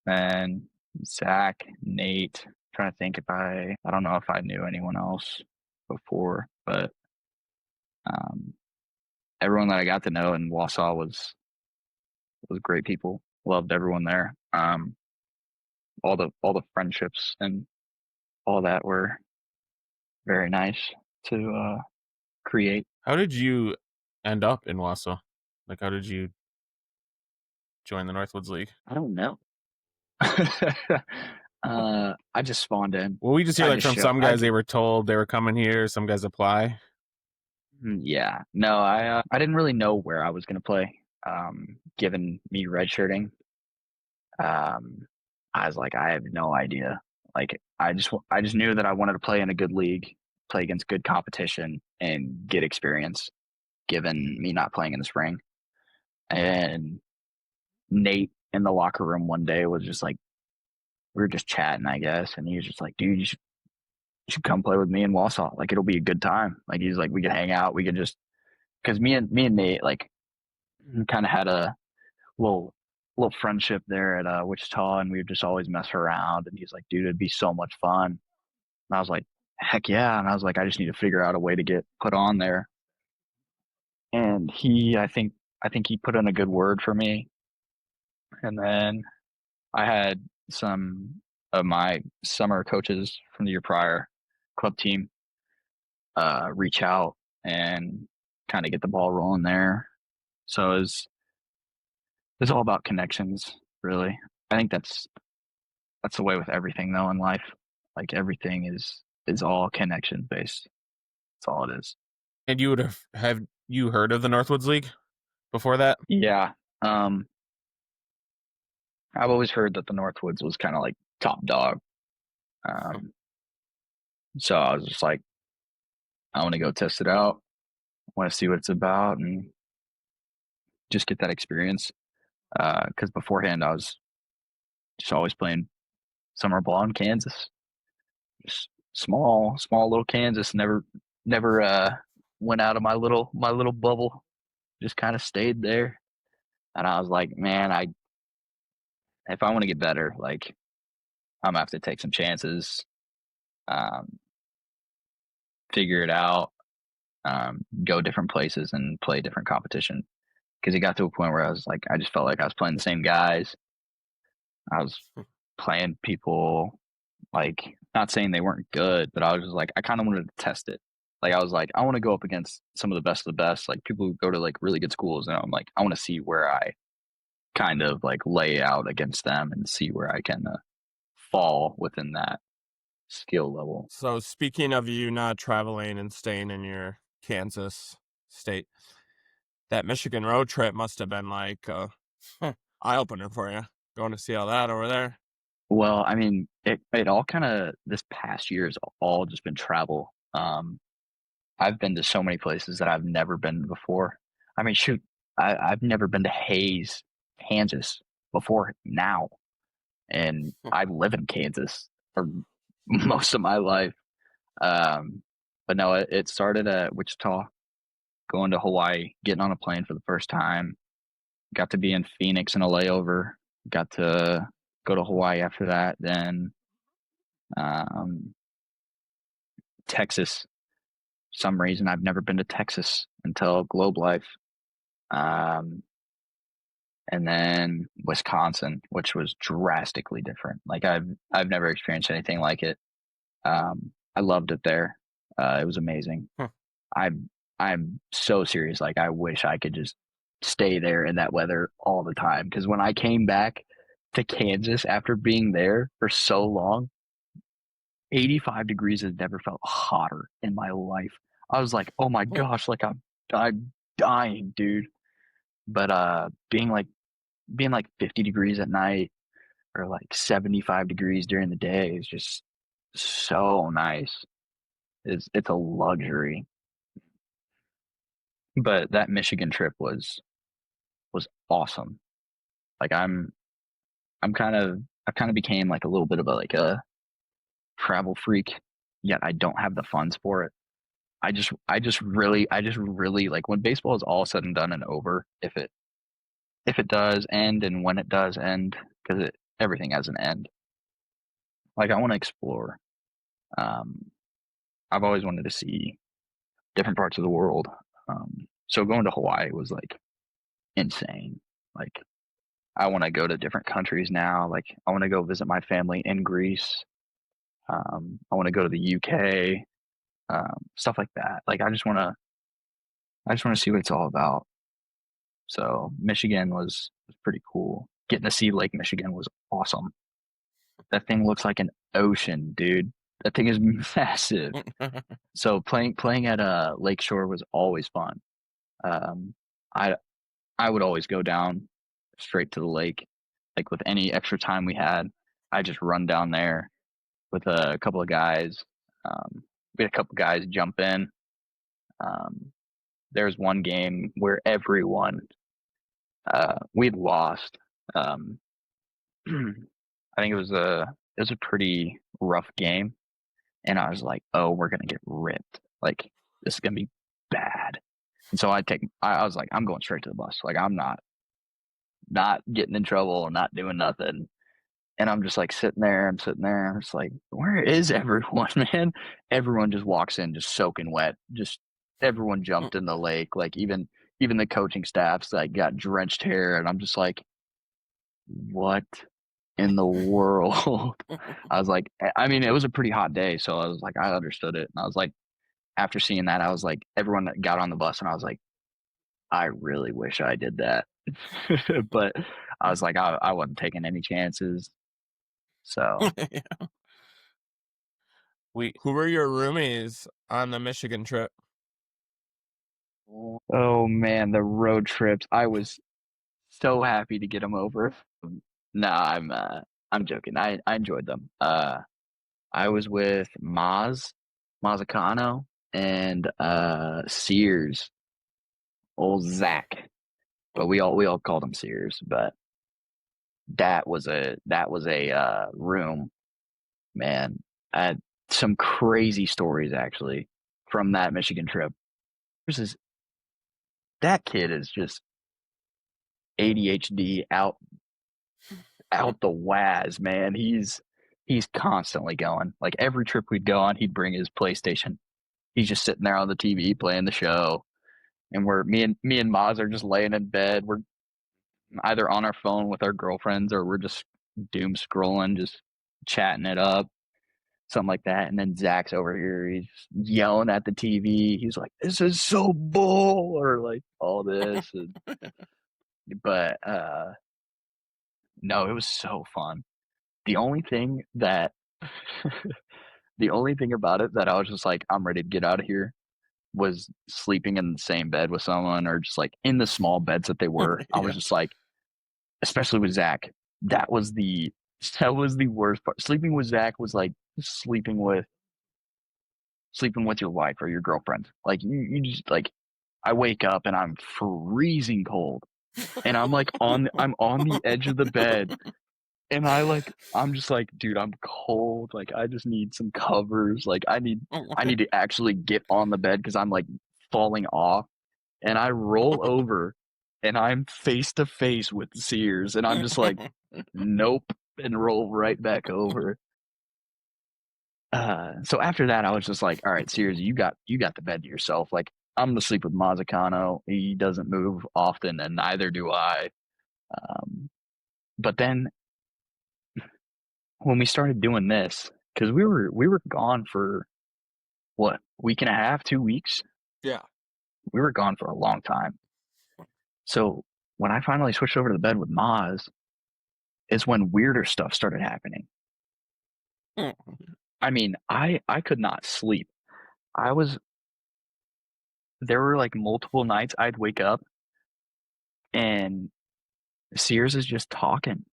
D: And Zach, Nate, trying to think I don't know if I knew anyone else before, but everyone that I got to know in Wausau was great people. Loved everyone there. All the friendships and all that were very nice to create.
C: How did you end up in Wausau? Like, how did you join the Northwoods League?
D: I don't know. I just spawned in.
C: Well, we just hear from some guys they were told they were coming here. Some guys apply.
D: Yeah, no, I didn't really know where I was going to play. Given me redshirting, I was like, I have no idea. Like, I just knew that I wanted to play in a good league, play against good competition, and get experience. Given me not playing in the spring, and Nate in the locker room one day was just like, we were just chatting, I guess, and he was just like, dude, you should come play with me in Wausau. Like, it'll be a good time. Like, he's like, we could hang out. We could just, because me and Nate, like, kind of had a little friendship there at Wichita, and we would just always mess around. And he's like, dude, it'd be so much fun. And I was like, heck yeah. And I was like, I just need to figure out a way to get put on there. And I think he put in a good word for me. And then I had some of my summer coaches from the year prior, club team, reach out and kind of get the ball rolling there. So it's all about connections, really. I think that's the way with everything though in life. Like everything is all connection based. That's all it is.
C: And you would have you heard of the Northwoods League before that?
D: Yeah. I've always heard that the Northwoods was kind of like top dog. So I was just like, I want to go test it out. I want to see what it's about and just get that experience. Because beforehand, I was just always playing summer ball in Kansas. Just small little Kansas. Never went out of my little bubble. Just kind of stayed there. And I was like, man, if I want to get better, like I'm gonna have to take some chances, figure it out, go different places and play different competition. Because it got to a point where I was like, I just felt like I was playing the same guys. I was playing people, like, not saying they weren't good, but I was just like, I kind of wanted to test it. Like, I was like, I want to go up against some of the best, like people who go to like really good schools. And I'm like, I want to see where I kind of like lay out against them and see where I can fall within that skill level.
B: So speaking of you not traveling and staying in your Kansas state, that Michigan road trip must have been like eye opener for you, going to see all that over there.
D: Well, I mean, it all kind of this past year has all just been travel. I've been to so many places that I've never been before. I mean, shoot, I've never been to Hayes, Kansas before now, and I live in Kansas for most of my life. But no, it started at Wichita, going to Hawaii, getting on a plane for the first time. Got to be in Phoenix in a layover. Got to go to Hawaii after that. Then Texas. Some reason I've never been to Texas until Globe Life. And then Wisconsin, which was drastically different. Like I've never experienced anything like it. I loved it there. It was amazing. I'm so serious. Like I wish I could just stay there in that weather all the time. Because when I came back to Kansas after being there for so long, 85 degrees has never felt hotter in my life. I was like, oh my gosh, like I'm dying, dude. But being like 50 degrees at night or like 75 degrees during the day is just so nice. It's a luxury. But that Michigan trip was awesome. Like I've kind of became like a little bit of a travel freak, yet I don't have the funds for it. I just really like when baseball is all said and done and over, if it does end and when it does end, because everything has an end. Like I want to explore. I've always wanted to see different parts of the world. So going to Hawaii was like insane. Like I want to go to different countries now. Like I want to go visit my family in Greece. I want to go to the UK, stuff like that. Like I just want to see what it's all about. So Michigan was pretty cool. Getting to see Lake Michigan was awesome. That thing looks like an ocean, dude. That thing is massive. So playing at Lakeshore was always fun. I would always go down straight to the lake. Like with any extra time we had, I just run down there with a couple of guys. We had a couple guys jump in. There was one game where everyone we'd lost. I think it was a pretty rough game, and I was like, oh, we're gonna get ripped. Like this is gonna be bad. And so I was like, I'm going straight to the bus. Like I'm not getting in trouble, not doing nothing. And I'm just like sitting there. I'm just like, where is everyone, man? Everyone just walks in, just soaking wet. Just everyone jumped in the lake. Like even the coaching staffs like got drenched hair, and I'm just like, what in the world? I was like, I mean, it was a pretty hot day, so I was like, I understood it. And I was like, after seeing that, I was like, everyone that got on the bus, and I was like, I really wish I did that. But I was like, I wasn't taking any chances. So
C: We
B: Who were your roomies on the Michigan trip?
D: Oh man, the road trips. I was so happy to get them over. No, I'm joking. I enjoyed them. I was with Mazzacano, and Sears, old Zach, but we all called him Sears. But that was a room, man. I had some crazy stories actually from that Michigan trip. That kid is just ADHD out the waz, man. He's constantly going. Like every trip we'd go on, he'd bring his PlayStation. He's just sitting there on the TV playing the show, and me and Maz are just laying in bed. We're either on our phone with our girlfriends, or we're just doom scrolling, just chatting it up, something like that. And then Zach's over here, he's yelling at the TV. He's like, "This is so bull," or like all this. But no, it was so fun. The only thing that the only thing about it that I was just like, I'm ready to get out of here, was sleeping in the same bed with someone, or just like in the small beds that they were. I was just like, especially with Zach, that was the worst part. Sleeping with Zach was like sleeping with your wife or your girlfriend. Like you just like, I wake up and I'm freezing cold, and I'm like I'm on the edge of the bed. And I'm just like, dude, I'm cold. Like, I just need some covers. Like, I need to actually get on the bed because I'm like falling off. And I roll over, and I'm face to face with Sears, and I'm just like, nope, and roll right back over. So after that, I was just like, all right, Sears, you got the bed to yourself. Like, I'm gonna sleep with Mazzacano. He doesn't move often, and neither do I. But then when we started doing this, because we were gone for what, week and a half, 2 weeks.
B: Yeah.
D: We were gone for a long time. So when I finally switched over to the bed with Maz, is when weirder stuff started happening. I mean, I could not sleep. There were like multiple nights I'd wake up and Sears is just talking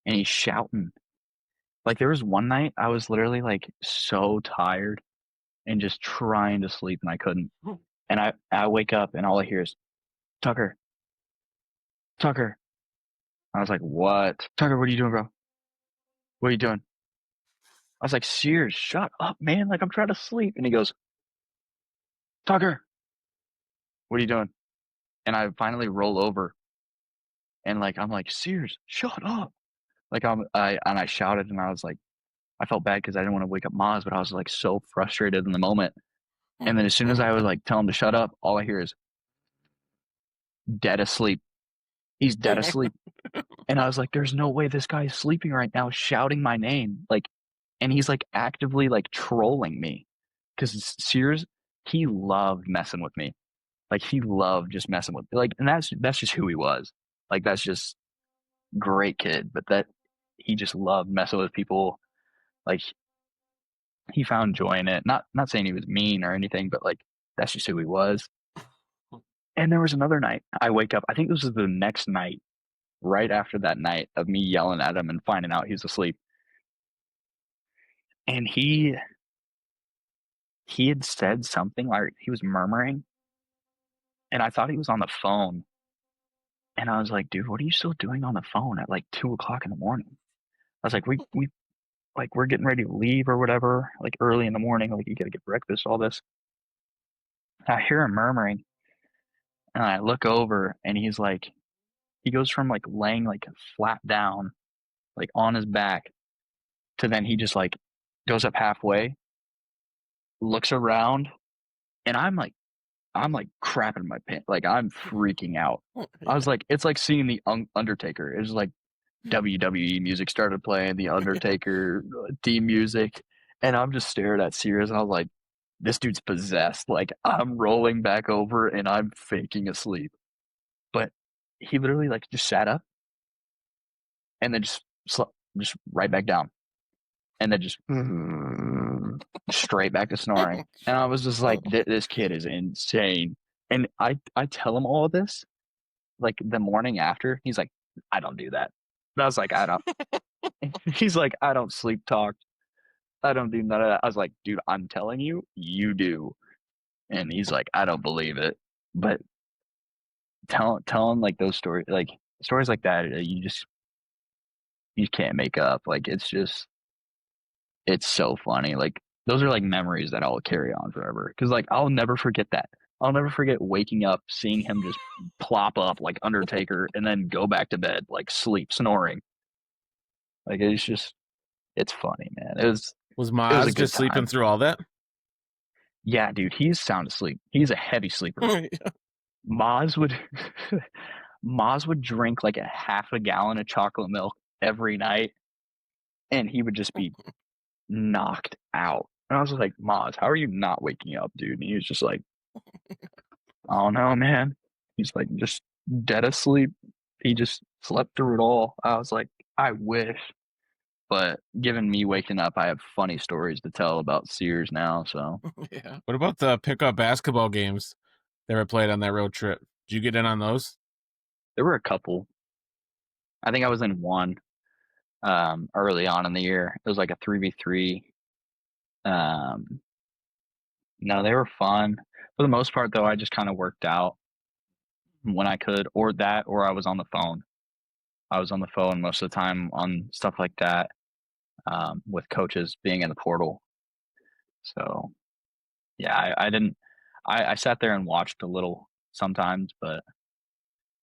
D: and he's shouting. Like there was one night I was literally like so tired and just trying to sleep, and I couldn't. And I wake up and all I hear is, "Tucker, Tucker." I was like, "What? Tucker, what are you doing, bro? What are you doing?" I was like, "Sears, shut up, man. Like, I'm trying to sleep." And he goes, "Tucker, what are you doing?" And I finally roll over, and like, I'm like, "Sears, shut up." Like, I shouted, and I was like, I felt bad because I didn't want to wake up Maz, but I was like so frustrated in the moment. And then as soon as I was like, tell him to shut up, all I hear is dead asleep. He's dead asleep. And I was like, there's no way this guy is sleeping right now, shouting my name. Like, and he's like actively like trolling me. Because Sears, he loved messing with me. Like, he loved just messing with me. Like, and that's just who he was. Like, that's just great kid. But that he just loved messing with people. Like, he found joy in it. Not saying he was mean or anything, but like, that's just who he was. And there was another night I wake up, I think this was the next night, right after that night of me yelling at him and finding out he's asleep. And he had said something, like he was murmuring, and I thought he was on the phone. And I was like, "Dude, what are you still doing on the phone at like 2 o'clock in the morning?" I was like, we like, we're getting ready to leave or whatever, like early in the morning, like you gotta get breakfast, all this. I hear him murmuring, and I look over, and he's like, he goes from like laying like flat down, like on his back, to then he just like goes up halfway, looks around, and I'm like crapping my pants. Like, I'm freaking out. I was like, it's like seeing the Undertaker. It was like WWE music started playing, the Undertaker theme music, and I'm just staring at Sears, and I was like, this dude's possessed. Like, I'm rolling back over, and I'm faking asleep. But he literally like just sat up, and then just right back down, and then just straight back to snoring. And I was just like, this kid is insane. And I tell him all of this, like the morning after. He's like, I don't do that. And I was like, I don't. He's like, I don't sleep talk. I don't do none of that. I was like, dude, I'm telling you, you do. And he's like, I don't believe it. But telling like those stories like that, you can't make up. Like it's so funny. Like those are like memories that I'll carry on forever. Because like I'll never forget that. I'll never forget waking up, seeing him just plop up like Undertaker, and then go back to bed, like sleep, snoring. Like it's funny, man. It was a
C: Maz
D: good
C: just sleeping
D: time.
C: through all that?
D: Yeah, dude, he's sound asleep. He's a heavy sleeper. Maz would drink like a half a gallon of chocolate milk every night, and he would just be knocked out. And I was like, Maz, how are you not waking up, dude? And he was just like, I don't know, man. He's like just dead asleep. He just slept through it all. I was like, I wish. But given me waking up, I have funny stories to tell about Sears now. So
B: Yeah.
C: What about the pickup basketball games that were played on that road trip? Did you get in on those?
D: there were a couple. I think I was in one early on in the year. It was like a 3v3. No, they were fun. For the most part, though, I just kind of worked out when I could, or I was on the phone. I was on the phone most of the time on stuff like that, with coaches being in the portal. So, yeah, I didn't. I sat there and watched a little sometimes, but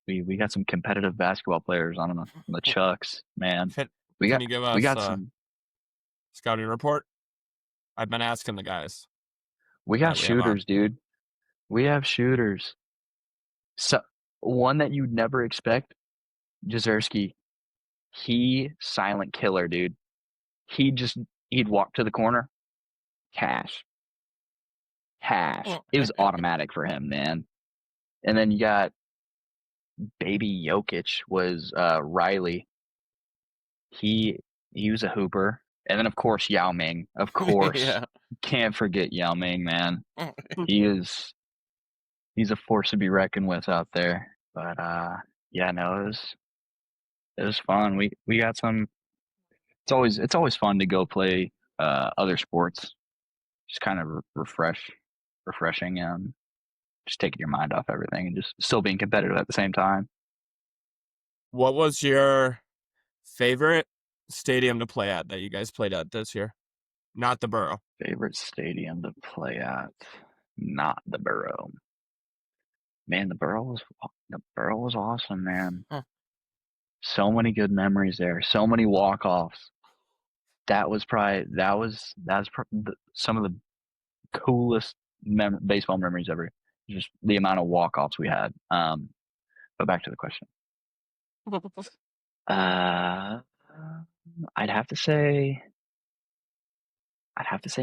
D: we got some competitive basketball players on the Chucks, man.
B: Can
D: We
B: you give us a
D: some.
B: scouting report? I've been asking the guys.
D: We got shooters, dude. We have shooters. So one that you'd never expect, Jezerski. He silent killer, dude. He'd walk to the corner, cash. It was automatic for him, man. And then you got baby Jokic was Riley. He was a hooper. And then of course Yao Ming. Of course.
B: Yeah.
D: Can't forget Yao Ming, man. He's a force to be reckoned with out there. But yeah, no, it was fun. We got some. It's always fun to go play other sports. Just kind of refreshing, and just taking your mind off everything and just still being competitive at the same time.
B: What was your favorite stadium to play at that you guys played at this year? Not the Borough.
D: Favorite stadium to play at? Not the Borough. Man, the Borough was awesome, man.
B: Huh.
D: So many good memories there. So many walk-offs. That was some of the coolest baseball memories ever. Just the amount of walk-offs we had. But back to the question. I'd have to say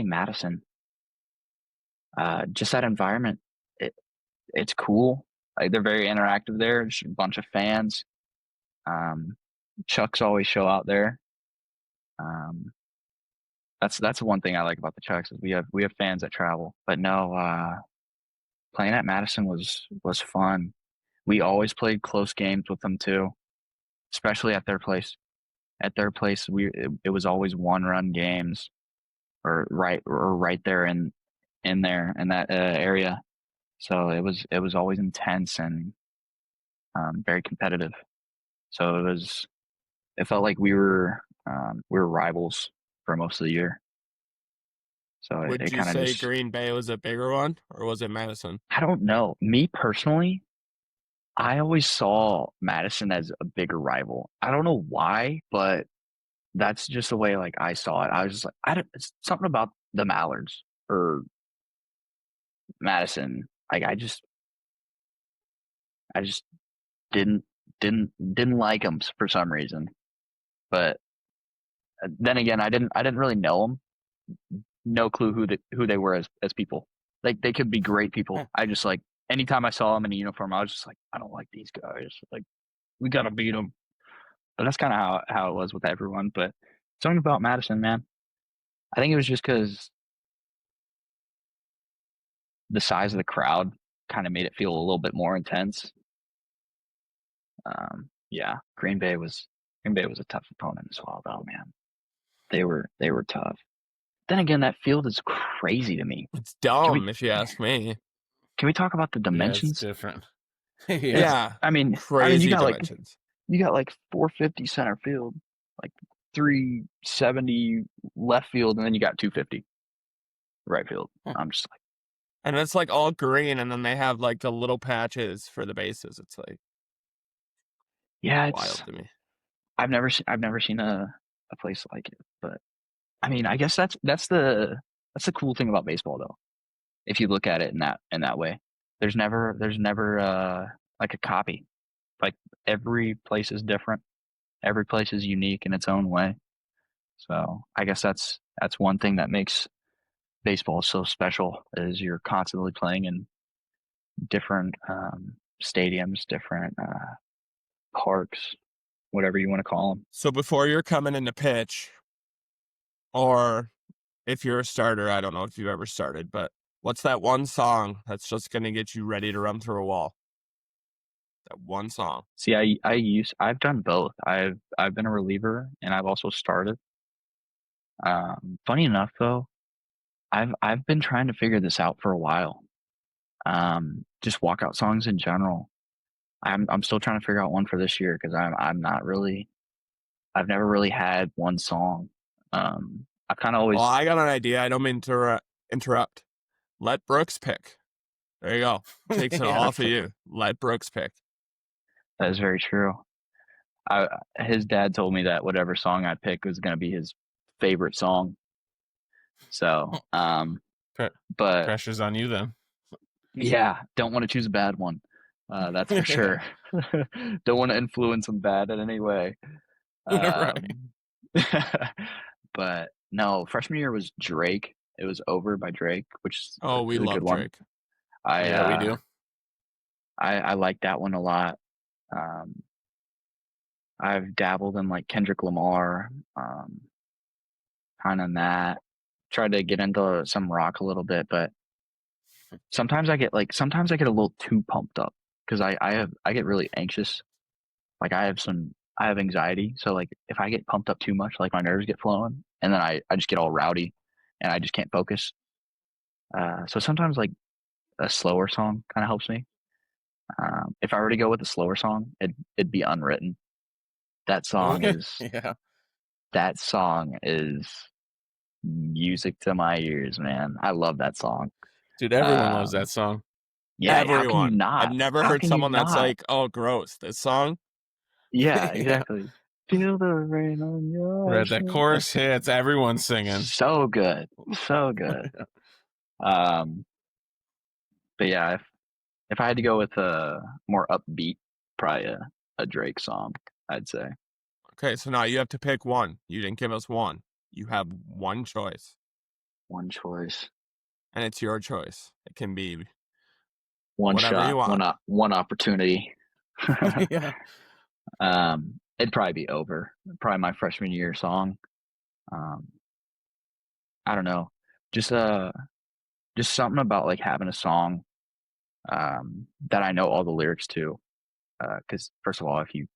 D: Madison. Just that environment. It's cool. Like they're very interactive there. Just a bunch of fans. Chucks always show out there. That's one thing I like about the Chucks is we have fans that travel. But no, playing at Madison was fun. We always played close games with them too, especially at their place. At their place, it was always one-run games, or right there in that area. So it was always intense and very competitive. So it felt like we were rivals for most of the year. So
B: Would
D: it
B: you
D: kind of
B: say
D: just,
B: Green Bay was a bigger one, or was it Madison?
D: I don't know. Me personally, I always saw Madison as a bigger rival. I don't know why, but that's just the way like I saw it. I was just like, it's something about the Mallards or Madison. Like I just didn't like them for some reason. But then again, I didn't really know them. No clue who they were as people. Like they could be great people. I just like anytime I saw them in a uniform, I was just like, I don't like these guys. Like we gotta beat them. But that's kind of how it was with everyone. But something about Madison, man. I think it was just because the size of the crowd kind of made it feel a little bit more intense. Yeah, Green Bay was a tough opponent as well, though, man. They were tough. Then again, that field is crazy to me.
B: It's dumb, if you ask me.
D: Can we talk about the
C: Yeah, it's
D: dimensions?
C: different.
B: Yeah.
D: I mean,
B: Crazy
D: you got
B: dimensions.
D: you got like 450 center field, like 370 left field, and then you got 250 right field. I'm just like,
B: And it's like all green, and then they have like the little patches for the bases. It's like
D: yeah,
B: wild to me.
D: I've never seen a place like it. But I mean, I guess that's the cool thing about baseball, though. If you look at it in that way, there's never like a copy. Like every place is different. Every place is unique in its own way. So I guess that's one thing that makes baseball so special, is you're constantly playing in different stadiums, different parks, whatever you want to call them.
B: So before you're coming in to pitch, or if you're a starter, I don't know if you've ever started, but what's that one song that's just going to get you ready to run through a wall? That one song.
D: See, I've done both. I've been a reliever and I've also started. Funny enough, though, I've been trying to figure this out for a while. Just walkout songs in general. I'm still trying to figure out one for this year, because I've never really had one song. I kind of always.
B: Well, I got an idea. I don't mean to interrupt. Let Brooks pick. There you go. Takes it all off of you. Let Brooks pick.
D: That is very true. His dad told me that whatever song I pick was going to be his favorite song. So, but
C: pressure's on you then.
D: Yeah, don't want to choose a bad one. That's for sure. Don't want to influence him bad in any way.
C: Right.
D: But no, freshman year was Drake. It was Over by Drake, which
B: we
D: is a
B: love
D: good one.
B: Drake.
C: Yeah, we do.
D: I like that one a lot. I've dabbled in like Kendrick Lamar, kind of that. Tried to get into some rock a little bit, but sometimes I get a little too pumped up, because I get really anxious. Like I have anxiety, so like if I get pumped up too much, like my nerves get flowing, and then I just get all rowdy, and I just can't focus. So sometimes like a slower song kind of helps me. If I were to go with a slower song, it'd be Unwritten. That song is music to my ears, man. I love that song.
C: Dude, everyone loves that song.
D: Yeah,
B: Everyone.
D: how can you not?
B: I've never
D: How
B: heard
D: can you
B: someone that's
D: not?
B: like, oh, gross. This song?
D: Yeah, exactly. Feel the rain on your
C: Read that chorus hits, everyone's singing.
D: So good. So good. But yeah, if I had to go with a more upbeat, probably a Drake song, I'd say.
B: Okay, so now you have to pick one. You didn't give us one. You have one choice.
D: One choice.
B: And it's your choice. It can be
D: one
B: whatever
D: shot,
B: you want.
D: one opportunity.
C: Yeah.
D: It'd probably be Over. Probably my freshman year song. I don't know. Just something about like having a song that I know all the lyrics to. Because first of all, if you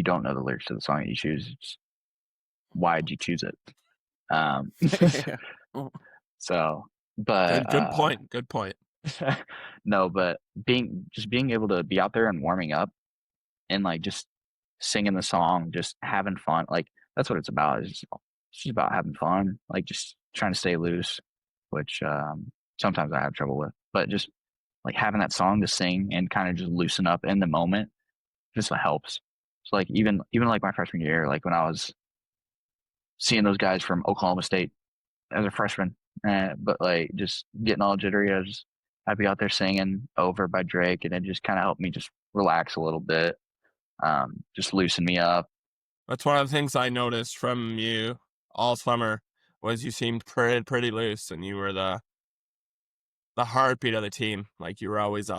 D: don't know the lyrics to the song that you choose, why'd you choose it? So, but
B: good point. Good point.
D: No, but being able to be out there and warming up and like just singing the song, just having fun, like that's what it's about. It's just about having fun, like just trying to stay loose, which sometimes I have trouble with, but just like having that song to sing and kind of just loosen up in the moment just helps. So like even like my freshman year, like when I was seeing those guys from Oklahoma State as a freshman, but like just getting all jittery, I'd be out there singing Over by Drake, and it just kind of helped me just relax a little bit, just loosen me up.
B: That's one of the things I noticed from you all summer, was you seemed pretty loose, and you were the heartbeat of the team. Like you were always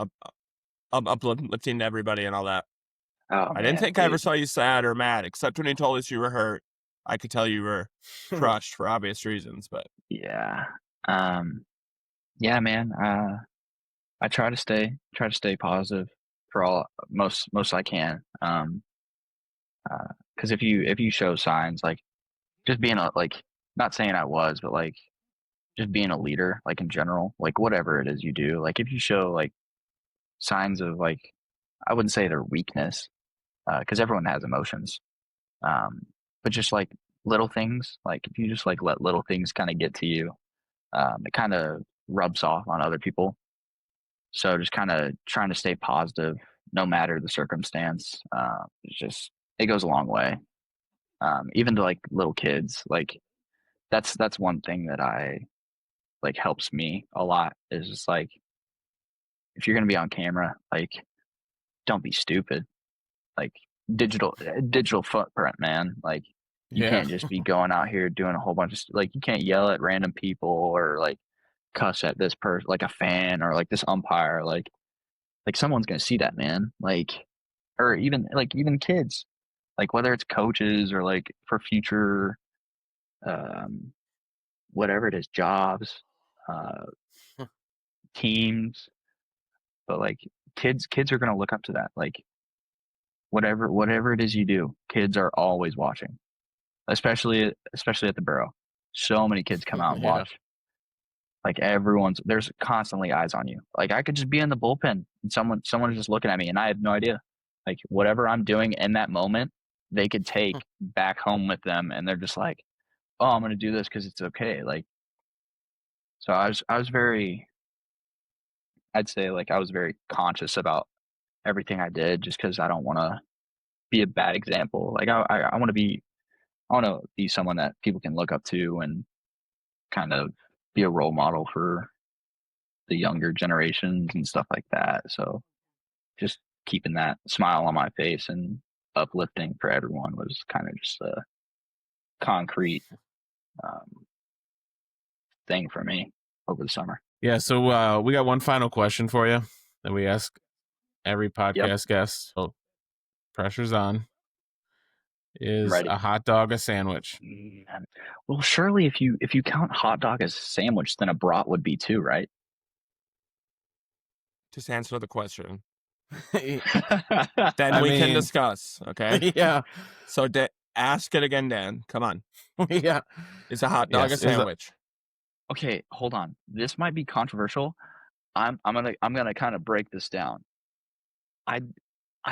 B: uplifting to everybody and all that.
D: Oh,
B: I didn't think I ever saw you sad or mad, except when you told us you were hurt. I could tell you were crushed for obvious reasons, but
D: yeah, yeah, man. I try to stay positive for all most I can. Because if you show signs like just being not saying I was, but like just being a leader, like in general, like whatever it is you do, like if you show like signs of like, I wouldn't say they're weakness, because everyone has emotions, but just like little things, like if you just like let little things kind of get to you, it kind of rubs off on other people. So just kind of trying to stay positive no matter the circumstance. It goes a long way. Even to like little kids, like that's one thing that I like helps me a lot is just like if you're gonna be on camera, like don't be stupid. Like digital footprint, man. Like you can't just be going out here doing a whole bunch of like you can't yell at random people or like cuss at this person like a fan or like this umpire like someone's gonna see that, man. Like or even kids. Like whether it's coaches or like for future whatever it is, jobs, uh teams, but like kids are gonna look up to that. Like whatever it is you do, kids are always watching. Especially at the Borough. So many kids come out and watch. Like there's constantly eyes on you. Like I could just be in the bullpen and someone is just looking at me and I have no idea. Like whatever I'm doing in that moment, they could take back home with them and they're just like, oh, I'm gonna do this because it's okay. Like so I was very I'd say like I was very conscious about everything I did just because I don't wanna be a bad example. Like I wanna be someone that people can look up to and kind of be a role model for the younger generations and stuff like that. So just keeping that smile on my face and uplifting for everyone was kind of just a concrete thing for me over the summer.
C: Yeah, so we got one final question for you that we ask every podcast guest. So pressure's on. Is a hot dog a sandwich?
D: Well, surely if you count hot dog as a sandwich, then a brat would be too, right?
B: Just answer the question.
C: Then
B: we can discuss, okay?
C: Yeah.
B: So ask it again, Dan. Come on.
C: Yeah.
B: Is a hot dog a sandwich?
D: Okay, hold on. This might be controversial. I'm gonna kind of break this down. I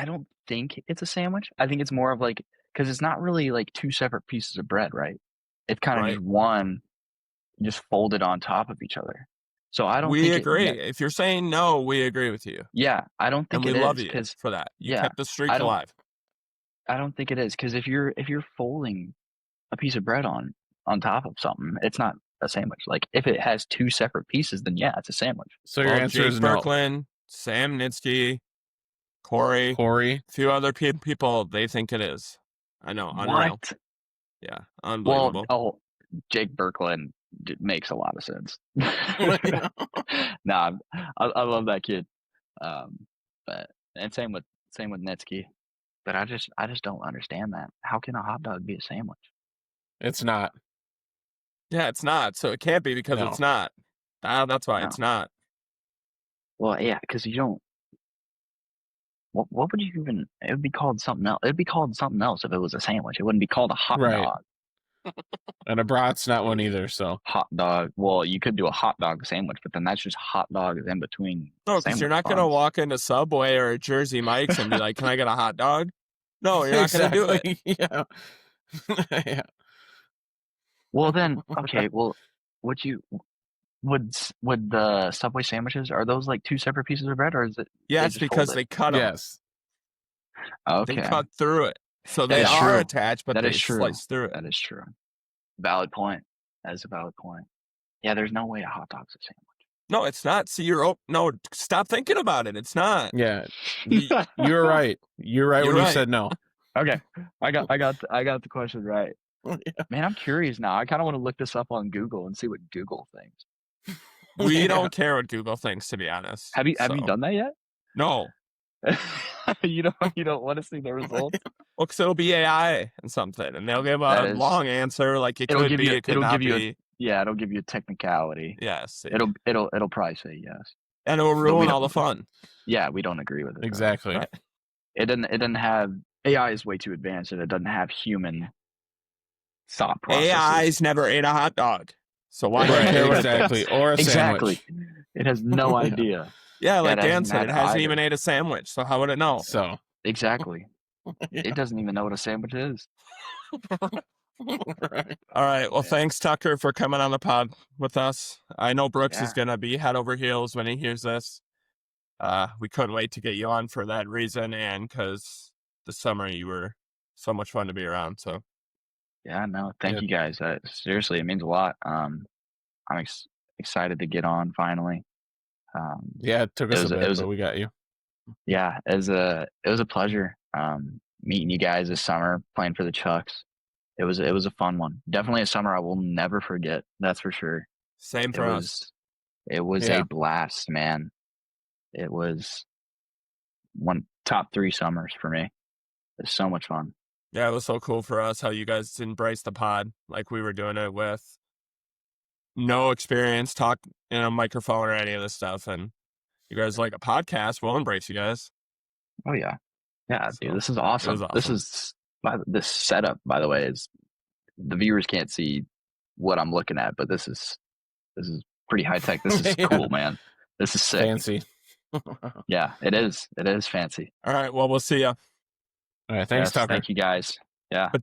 D: don't think it's a sandwich. I think it's more of like because it's not really like two separate pieces of bread, right? It's kind of just one, just folded on top of each other. So I don't.
B: We agree. If you're saying no, we agree with you.
D: Yeah, I don't think
B: and
D: it is.
B: We love you for that. You kept the streak alive.
D: I don't think it is because if you're folding a piece of bread on top of something, it's not a sandwich. Like if it has two separate pieces, then yeah, it's a sandwich.
C: So your answer is no.
B: Berklin, Sam Nitsky, Corey, a few other people, they think it is. I know, unreal.
D: What?
B: Yeah, unbelievable.
D: Well, Jake Berklin makes a lot of sense. Nah, I love that kid. But and same with Nitsky. But I just don't understand that. How can a hot dog be a sandwich?
C: It's not.
B: Yeah, it's not. So it can't be because it's not. That's why it's not.
D: Well, yeah, because you don't. What would you even? It would be called something else. It'd be called something else if it was a sandwich. It wouldn't be called a hot dog.
C: And a brat's not one either. So
D: hot dog. Well, you could do a hot dog sandwich, but then that's just hot dogs in between.
B: No, because you're not gonna walk into Subway or Jersey Mike's and be like, "Can I get a hot dog?" No, you're not gonna do it.
C: Yeah. Yeah.
D: Well then, okay. Well, would the Subway sandwiches, are those like two separate pieces of bread, or is it?
B: Yeah, it's because they cut them.
C: Yes.
D: Okay.
B: They cut through it, so they are attached, but they slice through it.
D: That is true. Valid point. That is a valid point. Yeah, there's no way a hot dog's a sandwich.
B: No, it's not. See, no. Stop thinking about it. It's not.
C: Yeah, you're right. You're right when you said no.
D: Okay, I got the question right. Yeah. Man, I'm curious now. I kind of want to look this up on Google and see what Google thinks.
B: We don't care what Google thinks, to be honest.
D: Have you done that yet?
B: No.
D: You don't want to see the results?
B: Well, because it'll be AI and something, and they'll give a long answer like it could be, it could not be.
D: Yeah, it'll give you a technicality.
B: Yes.
D: It'll probably say yes.
B: And it will
D: we
B: ruin all
D: don't-
B: the fun.
D: Yeah, we don't agree with it. though.
C: Exactly.
B: Right.
D: It doesn't have AI is way too advanced, and it doesn't have human thought processes.
B: AI's never ate a hot dog. So why do you
C: Right,
B: care what it
C: exactly.
B: thinks?
C: Or a
D: Exactly.
C: sandwich.
D: It has no
C: Yeah.
D: idea.
B: Yeah, like
D: it
B: Dan
D: hasn't
B: said, it
D: had
B: hasn't
D: either.
B: even ate a sandwich. So how would it know?
C: So
D: Exactly.
C: yeah.
D: It doesn't even know what a sandwich is.
C: Right.
B: All right. Well,
C: Yeah.
B: thanks, Tucker, for coming on the pod with us. I know Brooks is
D: Yeah.
B: going to be head over heels when he hears this. We couldn't wait to get you on for that reason and because this summer you were so much fun to be around. So
D: Yeah, no, thank
C: Yeah.
D: you guys. Seriously, it means a lot. I'm excited to get on finally.
C: Yeah, it took
D: It
C: us
D: was-
C: a
D: it
C: bit,
D: was-
C: but we got you.
D: Yeah, it was a pleasure meeting you guys this summer, playing for the Chucks. It was a fun one. Definitely a summer I will never forget. That's for sure.
B: same for us.
D: It was
C: Yeah.
D: a blast, man. It was one top 3 summers for me. It was so much fun.
B: Yeah, it was so cool for us how you guys embraced the pod like we were doing it with no experience, talk in a microphone or any of this stuff. And you guys like a podcast, we'll embrace you guys.
D: Oh yeah, yeah,
B: So,
D: dude, this is awesome. This
B: awesome.
D: is this setup, by the way, is the viewers can't see what I'm looking at, but this is pretty high tech. This is
C: Yeah.
D: cool, man. This is sick.
C: Fancy.
D: Yeah, it is. It is fancy.
B: All right. Well, we'll see you.
C: All right, thanks,
D: Yes,
C: Tucker.
D: thank you guys. Yeah.
B: But